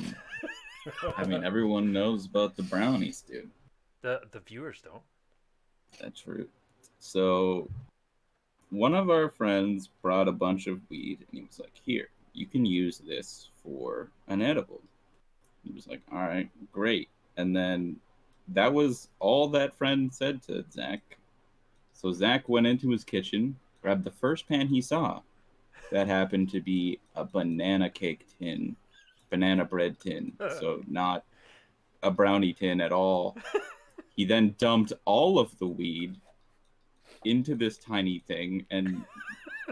mean, everyone knows about the brownies, dude. the viewers don't. That's true. So, one of our friends brought a bunch of weed, and he was like, "Here, you can use this for an edible." He was like, "All right, great." And then that was all that friend said to Zach. So Zach went into his kitchen, grabbed the first pan he saw. That happened to be a banana cake tin, banana bread tin. So not a brownie tin at all. He then dumped all of the weed into this tiny thing and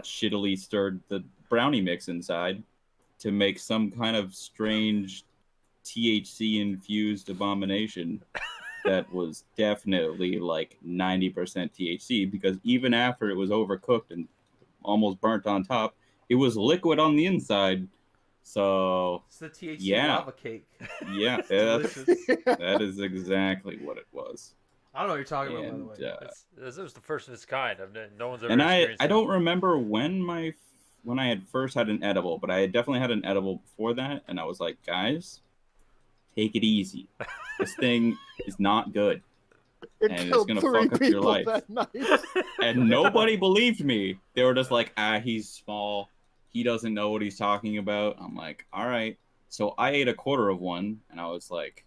shittily stirred the brownie mix inside to make some kind of strange THC infused abomination that was definitely like 90% THC, because even after it was overcooked and almost burnt on top, it was liquid on the inside. So It's the THC Yeah. lava cake. yeah, Delicious. that is exactly what it was. I don't know what you're talking about, And by the way. This was the first of its kind. No one's ever and experienced I it. don't remember when I had first had an edible, but I had definitely had an edible before that, and I was like, guys, take it easy. This thing is not good. It And it's killed gonna 3 fuck up your people life. that night. And nobody believed me. They were just like, he's small. He doesn't know what he's talking about. I'm like, all right. So I ate a quarter of one, and I was like,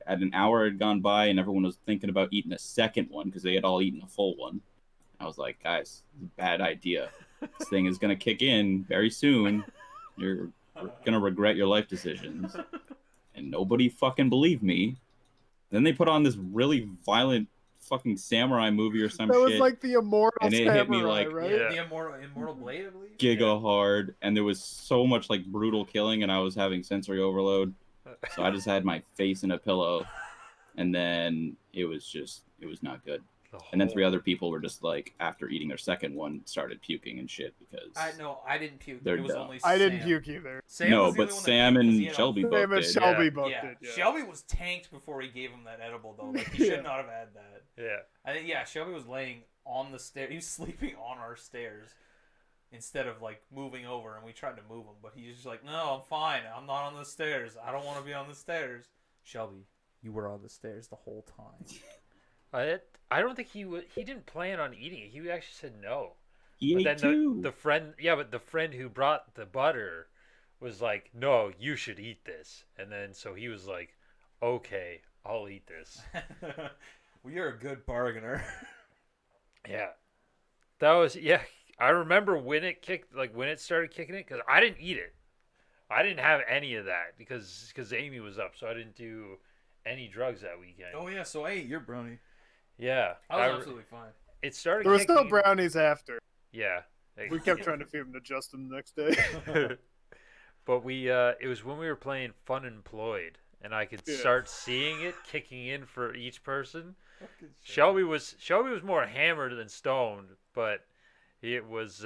at an hour had gone by, and everyone was thinking about eating a second one because they had all eaten a full one. I was like, guys, this is a bad idea. This thing is going to kick in very soon. You're going to regret your life decisions. And nobody fucking believed me. Then they put on this really violent fucking samurai movie or some That was shit. like the immortal And it samurai, hit me like- right? Yeah. The Immortal Blade, I believe. giga hard, and there was so much like brutal killing, and I was having sensory overload. So I just had my face in a pillow, and then it was not good. And then 3 other people were just like, after eating their second one, started puking and shit because I didn't puke. They're It was dumb. only I didn't Sam. puke either. Sam no, was the but only one that Sam puked 'cause he and had Shelby all- both Sam and did. Shelby Yeah. both Yeah, did. Yeah. Shelby was tanked before he gave him that edible though. Like he should Yeah. not have had that. Yeah. I think Shelby was laying on the stair. He was sleeping on our stairs instead of like moving over, and we tried to move him, but he was just like, "No, I'm fine. I'm not on the stairs. I don't want to be on the stairs." Shelby, you were on the stairs the whole time. I don't think he didn't plan on eating it. He actually said no. He But ate then too. the friend, but the friend who brought the butter was like, "No, you should eat this." And then so he was like, "Okay, I'll eat this." Well, you're a good bargainer. Yeah, that was I remember when it started kicking it, because I didn't eat it. I didn't have any of that because Amy was up, so I didn't do any drugs that weekend. Oh yeah, so I ate your brownie. Yeah, I was absolutely fine. It started. There were still kicking- brownies after. Yeah, We kept trying to feed them to Justin the next day. But it was when we were playing Fun Employed, and I could Yeah. start seeing it kicking in for each person. Shelby was more hammered than stoned, but it was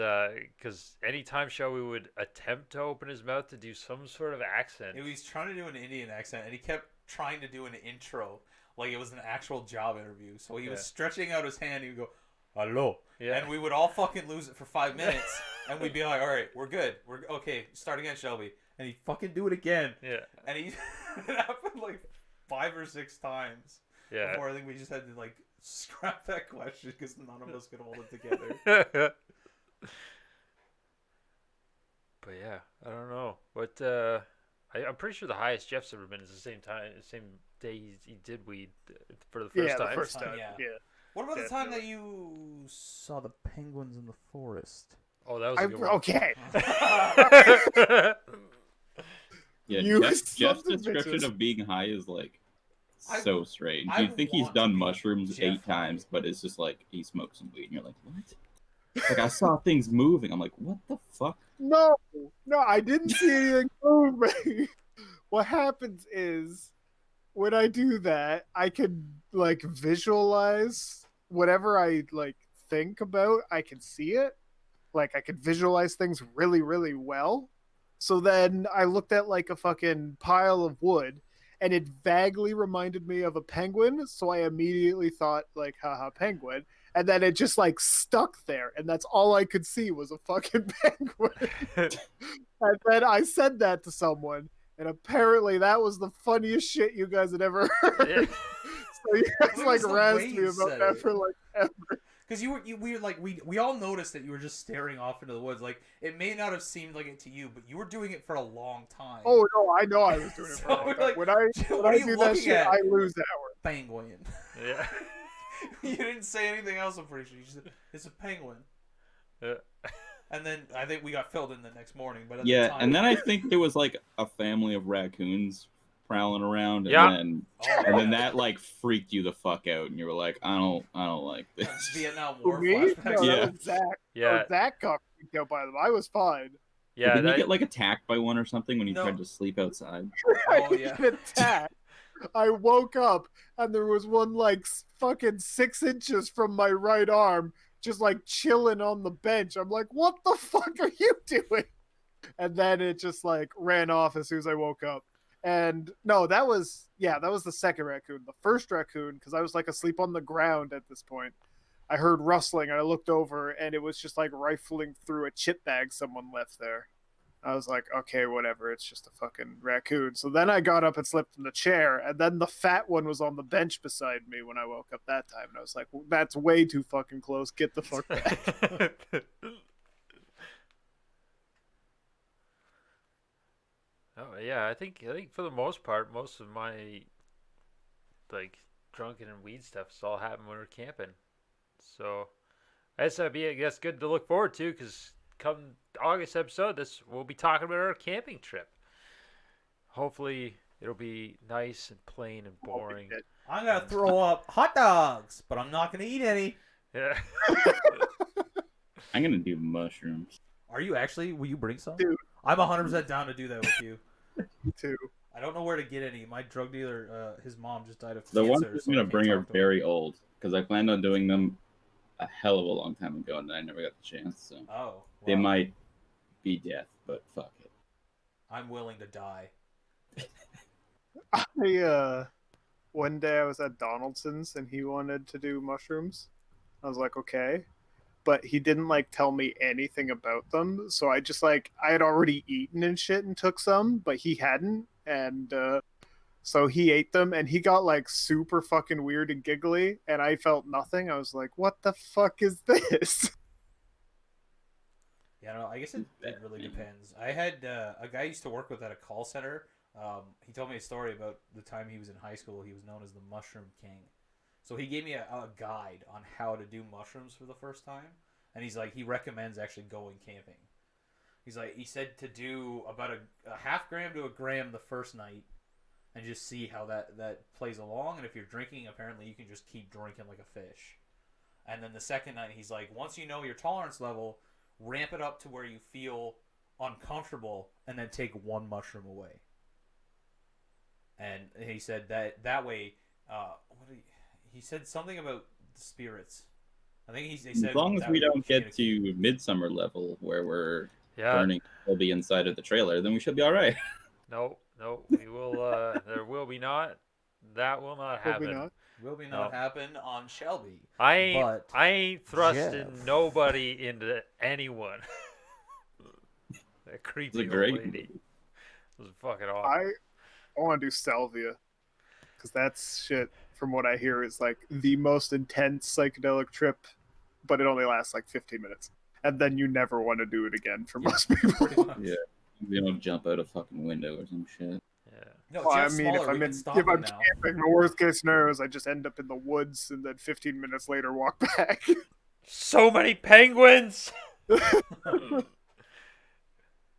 because anytime Shelby would attempt to open his mouth to do some sort of accent, He was trying to do an Indian accent, and he kept trying to do an intro like it was an actual job interview. So he was Yeah. stretching out his hand. He would go, "Hello," Yeah. and we would all fucking lose it for 5 minutes, and we'd be like, "All right, we're good. We're okay. Start again, Shelby." And he'd fucking do it again, yeah, and he it happened like 5 or 6 times. Yeah. Before I think we just had to like scrap that question because none of us could hold it together. But yeah, I don't know. But I'm pretty sure the highest Jeff's ever been is the same day he did weed for the first Yeah, the time. first time. Yeah. Yeah. What about the time that Definitely. you saw the penguins in the forest? Oh, that was a good one. Okay. Yeah, You Jeff's sons of description bitches. of being high is like I- so strange. I You'd think he's want to done be mushrooms Jeff 8 High. times, but it's just like he smokes some weed, and you're like, what? Like I saw things moving. I'm like, what the fuck? No, I didn't see anything moving. What happens is when I do that, I can like visualize whatever I like think about. I can see it. Like I could visualize things really, really well. So then I looked at like a fucking pile of wood, and it vaguely reminded me of a penguin. So I immediately thought like, haha, penguin. And then it just like stuck there, and that's all I could see was a fucking penguin. And then I said that to someone, and apparently that was the funniest shit you guys had ever heard. Yeah. So you guys What like was the razzed way me you about said that it? for like ever. Because we were like we all noticed that you were just staring off into the woods. Like it may not have seemed like it to you, but you were doing it for a long time. Oh no, I know I was doing it for a So long we're time. like, When I what are you do that looking shit, at? I lose hours. Penguin. Yeah. You didn't say anything else. I'm pretty sure you just said, it's a penguin. Yeah. And then I think we got filled in the next morning. But at the Yeah, time, and then I think there was like a family of raccoons prowling around, and Yeah. then oh, and then yeah. that like freaked you the fuck out, and you were like, I don't like this. Vietnam For War me? flashbacks. No, Yeah. that was Zach. Yeah. Zach got freaked out by them. I was fine. Yeah. Didn't That, he get like attacked by one or something when he No. tried to sleep outside? Oh, I yeah. get attacked. I woke up and there was one like fucking 6 inches from my right arm, just like chilling on the bench. I'm like, what the fuck are you doing? And then it just like ran off as soon as I woke up. And no, that was the second raccoon. The first raccoon, because I was like asleep on the ground at this point. I heard rustling. I looked over and it was just like rifling through a chip bag someone left there. I was like, okay, whatever. It's just a fucking raccoon. So then I got up and slept in the chair, and then the fat one was on the bench beside me when I woke up that time. And I was like, well, that's way too fucking close. Get the fuck back. Oh yeah, I think for the most part, most of my like drunken and weed stuff has all happened when we're camping. So that's I guess good to look forward to because come August episode, we'll be talking about our camping trip. Hopefully, it'll be nice and plain and boring. I'm gonna throw up hot dogs, but I'm not gonna eat any. Yeah. I'm gonna do mushrooms. Are you actually? Will you bring some? Dude. I'm 100% down to do that with you. Me too. I don't know where to get any. My drug dealer, his mom just died of The cancer. ones I'm so I gonna can't bring are talk to him. very old because I planned on doing them a hell of a long time ago, and I never got the chance. So Oh, they well, might be death, but fuck it. I'm willing to die. One day I was at Donaldson's and he wanted to do mushrooms. I was like, okay. But he didn't like tell me anything about them. So I just like, I had already eaten and shit and took some, but he hadn't. And so he ate them and he got like super fucking weird and giggly. And I felt nothing. I was like, what the fuck is this? Yeah, no, I guess it really depends. I had a guy I used to work with at a call center. He told me a story about the time he was in high school. He was known as the Mushroom King. So he gave me a guide on how to do mushrooms for the first time. And he's like, he recommends actually going camping. He's like, he said to do about a half gram to a gram the first night and just see how that plays along. And if you're drinking, apparently you can just keep drinking like a fish. And then the second night, he's like, once you know your tolerance level, ramp it up to where you feel uncomfortable and then take one mushroom away. And he said that way, he said something about spirits. I think they said As long as that we would don't get communicate. to midsummer level where we're Yeah. burning all the inside of the trailer, then we should be all right. No, we will. There will be not. That will not happen. Probably not. Will be not No. happen on Shelby. I But ain't thrusting Jeff. nobody into anyone. That creepy It's a old great lady. movie. It was fucking awful. I want to do salvia because that's shit from what I hear, is like the most intense psychedelic trip, but it only lasts like 15 minutes. And then you never want to do it again for Yeah, most pretty people. much. Yeah. They don't jump out a fucking window or some shit. Yeah. No, Well, I Jeff's mean, smaller. We can stop if him I'm now. camping, the worst case scenario is I just end up in the woods and then 15 minutes later walk back. So many penguins.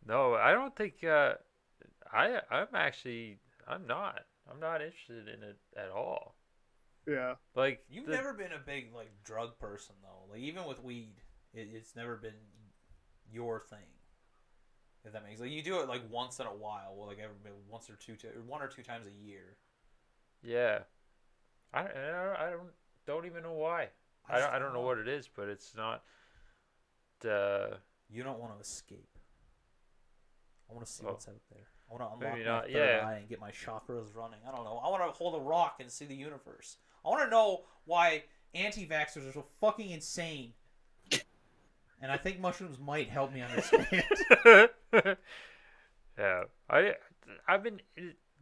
No, I don't think. I'm not interested in it at all. Yeah. Like You've the- never been a big like drug person though. Like even with weed, it's never been your thing. If that makes like you do it like once in a while, well, like every one or two times a year. Yeah. I don't even know why. I don't know what it is, but it's not. You don't want to escape. I want to see Oh. what's out there. I want to Maybe unlock not, my third yeah. eye and get my chakras running. I don't know. I want to hold a rock and see the universe. I want to know why anti-vaxxers are so fucking insane. And I think mushrooms might help me understand. Yeah. I've been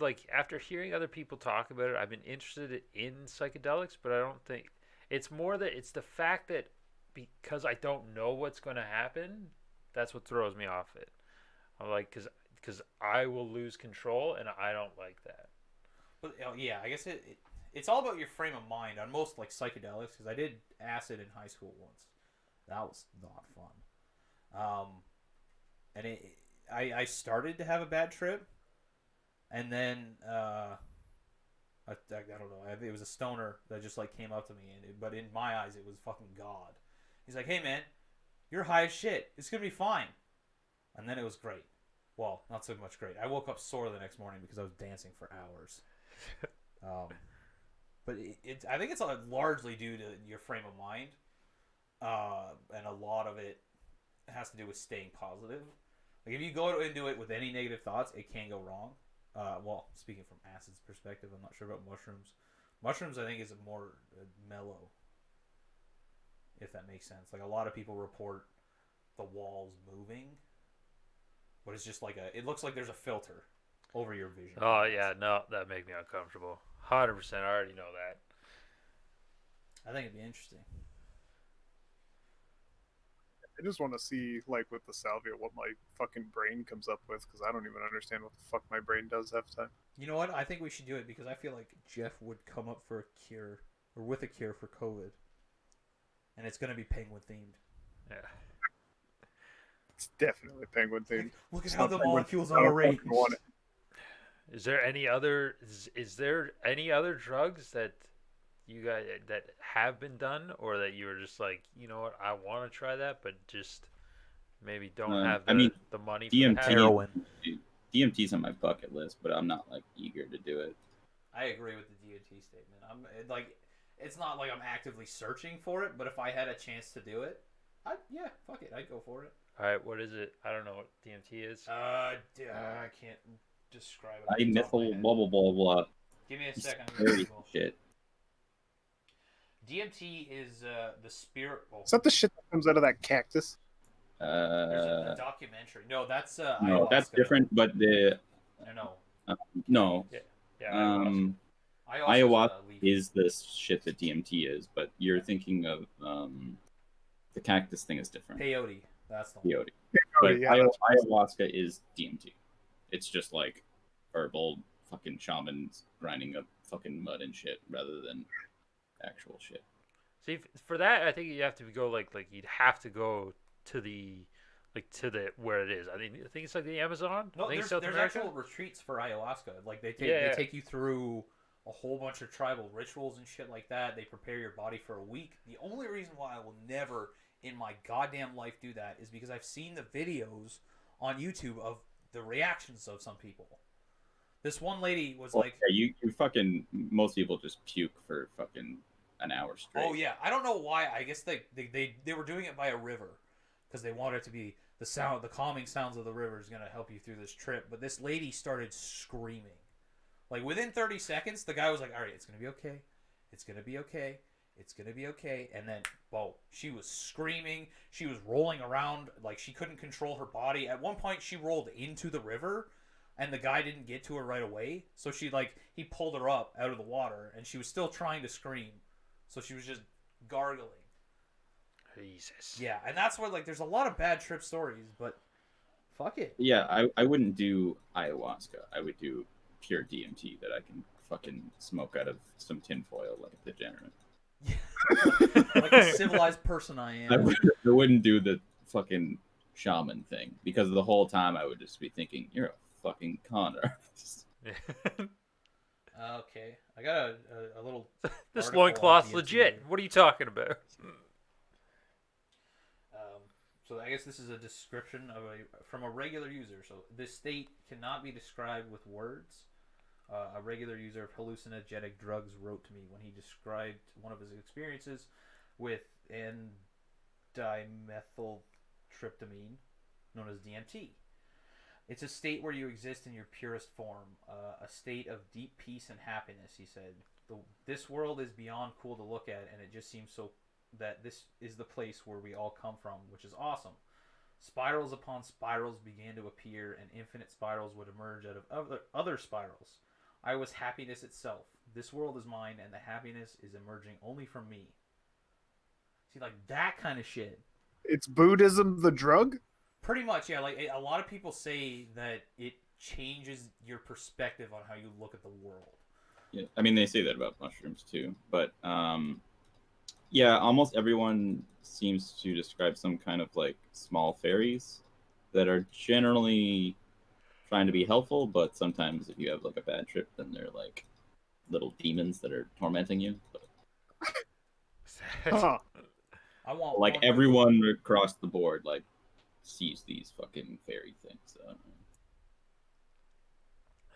like after hearing other people talk about it, I've been interested in psychedelics, but I don't think it's more that it's the fact that because I don't know what's going to happen, that's what throws me off it. I'm like because I will lose control and I don't like that. But yeah, I guess it's all about your frame of mind on most like psychedelics. Because I did acid in high school once. That was not fun. And I started to have a bad trip, and then I don't know. It was a stoner that just like came up to me, but in my eyes, it was fucking God. He's like, "Hey man, you're high as shit. It's gonna be fine." And then it was great. Well, not so much great. I woke up sore the next morning because I was dancing for hours. But I think it's largely due to your frame of mind, and a lot of it has to do with staying positive. Like if you go into it with any negative thoughts, it can go wrong. Well, speaking from acid's perspective, I'm not sure about mushrooms. Mushrooms, I think, is more mellow, if that makes sense. Like a lot of people report the walls moving, but it's just like it looks like there's a filter over your vision. Oh yeah, no, that makes me uncomfortable. 100%. I already know that. I think it'd be interesting. I just want to see, like, with the salvia, what my fucking brain comes up with, because I don't even understand what the fuck my brain does half the time. You know what? I think we should do it because I feel like Jeff would come up for a cure, or with a cure for COVID. And it's going to be penguin themed. Yeah. It's definitely penguin themed. Look at It's how not the penguin. molecules I don't are arranged. fucking want it. Is there any other drugs that you guys that have been done, or that you were just like, you know what, I want to try that, but just maybe don't have the money for DMT, the Heroin. DMT's on my bucket list, but I'm not like eager to do it. I agree with the DMT statement. It's not like I'm actively searching for it, but if I had a chance to do it, fuck it, I'd go for it. All right, what is it? I don't know what DMT is. I can't describe it. off the top of my Dimethyl head. blah blah blah blah. Give me a second. I'm Very gonna Google. shit. DMT is the spirit. Oh, Is that the shit that comes out of that cactus? there's a documentary. No, that's No, that's ayahuasca. different. But No. Yeah. ayahuasca leaf. is the shit that DMT is, but you're thinking of the cactus thing is different. peyote. That's the one. Peyote. But yeah, that's- ayahuasca is DMT. It's just like herbal fucking shamans grinding up fucking mud and shit rather than actual shit. See, for that, I think you have to go like you'd have to go to the where it is. I think it's like the Amazon. No, I think there's South America. actual retreats for ayahuasca. Like they Yeah. take you through a whole bunch of tribal rituals and shit like that. They prepare your body for a week. The only reason why I will never in my goddamn life do that is because I've seen the videos on YouTube of the reactions of some people. This one lady was like, yeah, you fucking most people just puke for fucking an hour straight. "Oh yeah, I don't know why. I guess they were doing it by a river because they wanted it to be the calming sounds of the river is gonna help you through this trip." But this lady started screaming, like within 30 seconds, the guy was like, "All right, it's gonna be okay, it's gonna be okay, it's gonna be okay," and then whoa, she was screaming, she was rolling around like she couldn't control her body. At one point, she rolled into the river. and the guy didn't get to her right away. So he pulled her up out of the water, and she was still trying to scream. So she was just gargling. Jesus. Yeah, and that's where there's a lot of bad trip stories, but fuck it. Yeah, I wouldn't do ayahuasca. I would do pure DMT that I can fucking smoke out of some tinfoil like a degenerate. Like a civilized person I am. I wouldn't do the fucking shaman thing because the whole time I would just be thinking, you're a fucking con artist. Okay, I got a little. This article on loincloth's DMT. legit. What are you talking about? So I guess this is a description from a regular user. So this state cannot be described with words. A regular user of hallucinogenic drugs wrote to me when he described one of his experiences with N-dimethyltryptamine, known as DMT. It's a state where you exist in your purest form, a state of deep peace and happiness, he said. This world is beyond cool to look at, and it just seems so that this is the place where we all come from, which is awesome. Spirals upon spirals began to appear, and infinite spirals would emerge out of other spirals. I was happiness itself. This world is mine, and the happiness is emerging only from me. See, that kind of shit. It's Buddhism, the drug? Pretty much, yeah. A lot of people say that it changes your perspective on how you look at the world. Yeah, I mean they say that about mushrooms too, but yeah, almost everyone seems to describe some kind of small fairies that are generally trying to be helpful, but sometimes if you have a bad trip, then they're little demons that are tormenting you. But, Huh. I want everyone across the board sees these fucking fairy things. So, I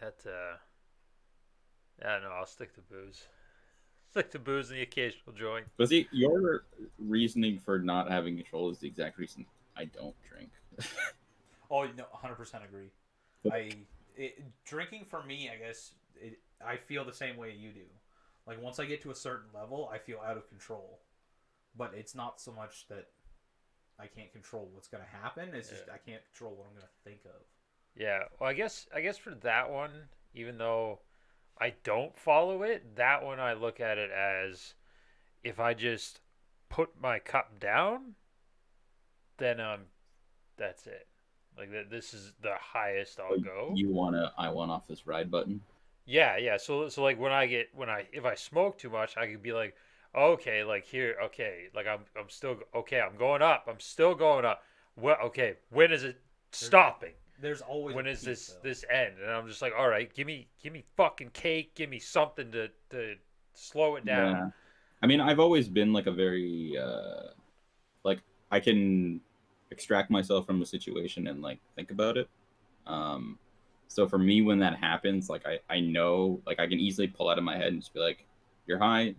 don't know. Yeah, no, I'll stick to booze. Stick to booze and the occasional joint. But see, your reasoning for not having control is the exact reason I don't drink. Oh no, 100% agree. Drinking for me, I guess I feel the same way you do. Once I get to a certain level, I feel out of control. But it's not so much that I can't control what's going to happen. It's just I can't control what I'm going to think of. Yeah, well, I guess for that one, even though I don't follow it, that one I look at it as if I just put my cup down, then that's it. This is the highest I'll go. You wanna I want off this ride button? Yeah. So if I smoke too much, I could be like, okay, I'm still okay. I'm going up. I'm still going up. Well, okay. When is it stopping? There's always when a is peak, this end? And I'm just like, all right, give me fucking cake. Give me something to slow it down. Yeah. I mean, I've always been a very I can extract myself from a situation and think about it. So for me, when that happens, I know I can easily pull out of my head and just be like, you're high,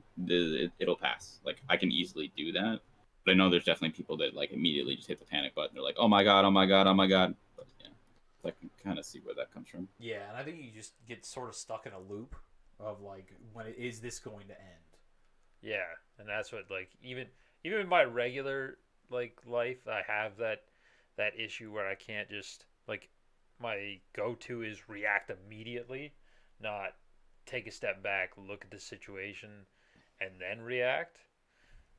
it'll pass. I can easily do that. But I know there's definitely people that immediately just hit the panic button. They're like, oh my god, oh my god, oh my god. But yeah, I can kind of see where that comes from. Yeah, and I think you just get sort of stuck in a loop of is this going to end? Yeah, and that's what even in my regular life, I have that issue where I can't just my go-to is react immediately, not take a step back, look at the situation, and then react.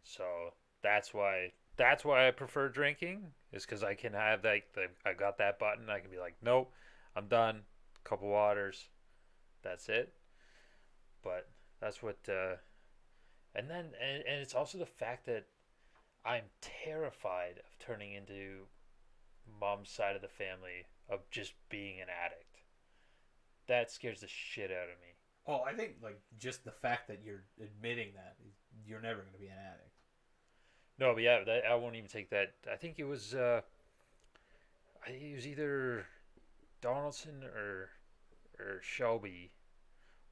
So that's why I prefer drinking, is because I can have I got that button. I can be like, nope, I'm done. Couple waters, that's it. But that's what. And it's also the fact that I'm terrified of turning into mom's side of the family of just being an addict. That scares the shit out of me. Oh, I think just the fact that you're admitting that you're never going to be an addict. No, but yeah, I won't even take that. I think it was either Donaldson or Shelby.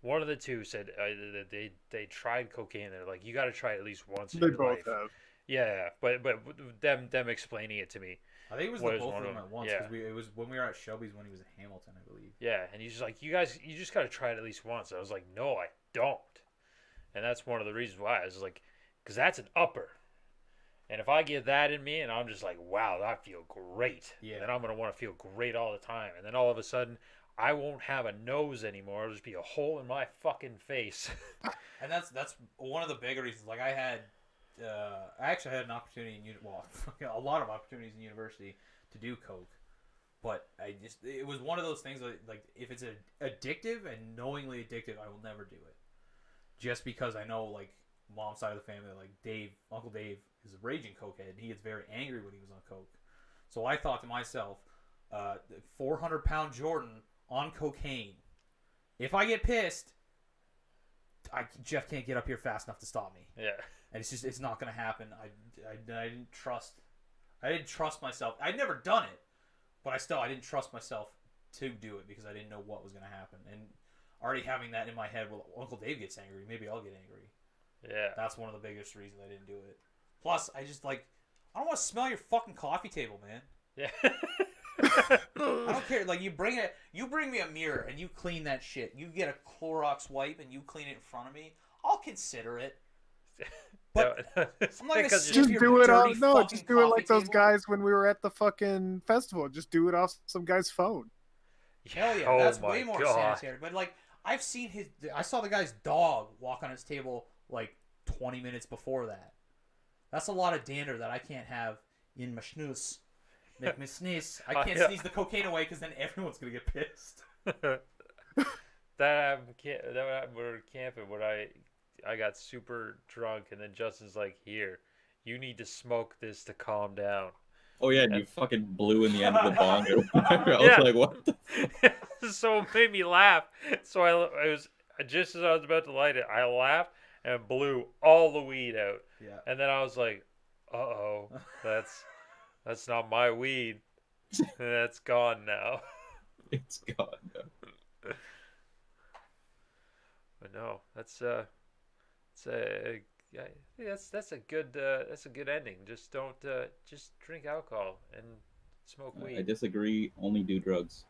One of the two said that they tried cocaine. They're like, you got to try it at least once in They your both life. have. Yeah, but them explaining it to me. I think it was What the is both one of of them them? at once Yeah. because it was when we were at Shelby's when he was in Hamilton, I believe. Yeah, and he's just like, you just got to try it at least once. I was like, no, I don't. And that's one of the reasons why. I was like, because that's an upper. And if I get that in me and I'm just like, wow, I feel great. Yeah. Then I'm going to want to feel great all the time. And then all of a sudden, I won't have a nose anymore. It'll just be a hole in my fucking face. And that's one of the big reasons. Like I actually had an opportunity a lot of opportunities in university to do coke, but it was one of those things that, like, if it's addictive and knowingly addictive, I will never do it. Just because I know, like, mom's side of the family, like Uncle Dave is a raging cokehead, and he gets very angry when he was on coke. So I thought to myself, 400-pound Jordan on cocaine. If I get pissed, Jeff can't get up here fast enough to stop me. Yeah. And it's not going to happen. I didn't trust myself. I'd never done it, but I didn't trust myself to do it because I didn't know what was going to happen. And already having that in my head, well, Uncle Dave gets angry, maybe I'll get angry. Yeah. That's one of the biggest reasons I didn't do it. Plus, I don't want to smell your fucking coffee table, man. Yeah. I don't care. Like, you bring me a mirror and you clean that shit. You get a Clorox wipe and you clean it in front of me. I'll consider it. But No, I'm not gonna because sit Just your do it dirty off. No, fucking just do it like coffee those table. guys when we were at the fucking festival. Just do it off some guy's phone. Hell yeah, Oh that's my way more God. sanitary. But, like, I saw the guy's dog walk on his table like 20 minutes before that. That's a lot of dander that I can't have in my snooze. Make me sneeze. I can't Yeah. sneeze the cocaine away because then everyone's gonna get pissed. That happened, we were camping when I got super drunk, and then Justin's like, "Here, you need to smoke this to calm down." Oh yeah, and you fucking blew in the end of the bong. Or whatever. I Yeah. was like, what the So it made me laugh. So I was just as I was about to light it, I laughed and blew all the weed out. Yeah. And then I was like, "Uh-oh, that's not my weed. That's gone now." It's gone. No. But no, that's a good ending. Just don't just drink alcohol and smoke I weed. disagree. Only do drugs.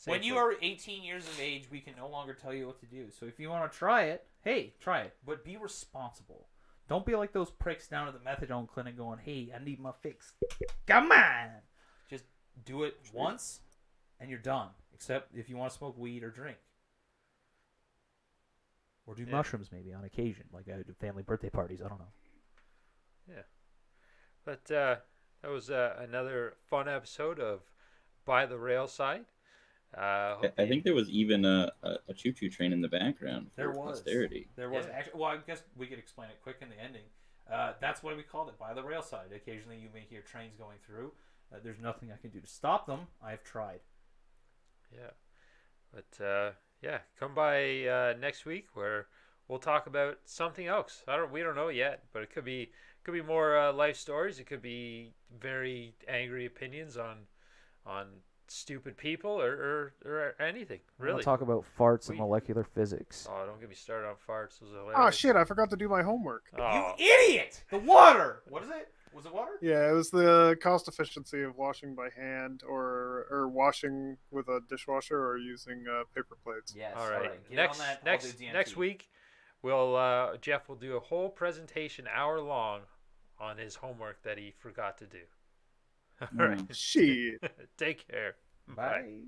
When you are 18 years of age, we can no longer tell you what to do. So if you want to try it, hey, try it. But be responsible. Don't be like those pricks down at the methadone clinic going, hey, I need my fix. Come on! Just do it once, and you're done. Except if you want to smoke weed or drink. Or do mushrooms maybe on occasion, like family birthday parties. I don't know. But that was another fun episode of By the Railside. I think there was even a choo-choo train in the background for There was. posterity. There was Yeah. actually. Well, I guess we could explain it quick in the ending. That's why we called it By the Railside. Occasionally, you may hear trains going through. There's nothing I can do to stop them. I've tried. Yeah. But yeah, come by next week where we'll talk about something else. We don't know yet, but it could be more life stories. It could be very angry opinions on stupid people or anything. We'll Really. talk about farts and We- molecular physics. Oh, don't get me started on farts. Those are Oh hilarious. shit! I forgot to do my homework. Oh, You idiot! The water. What is it? Was it water? Yeah, it was the cost efficiency of washing by hand or washing with a dishwasher or using paper plates. Yes. all right. Get Next on that. I'll do next DMT. week, we'll Jeff will do a whole presentation hour long on his homework that he forgot to do. All right. Shit. Take care. Bye.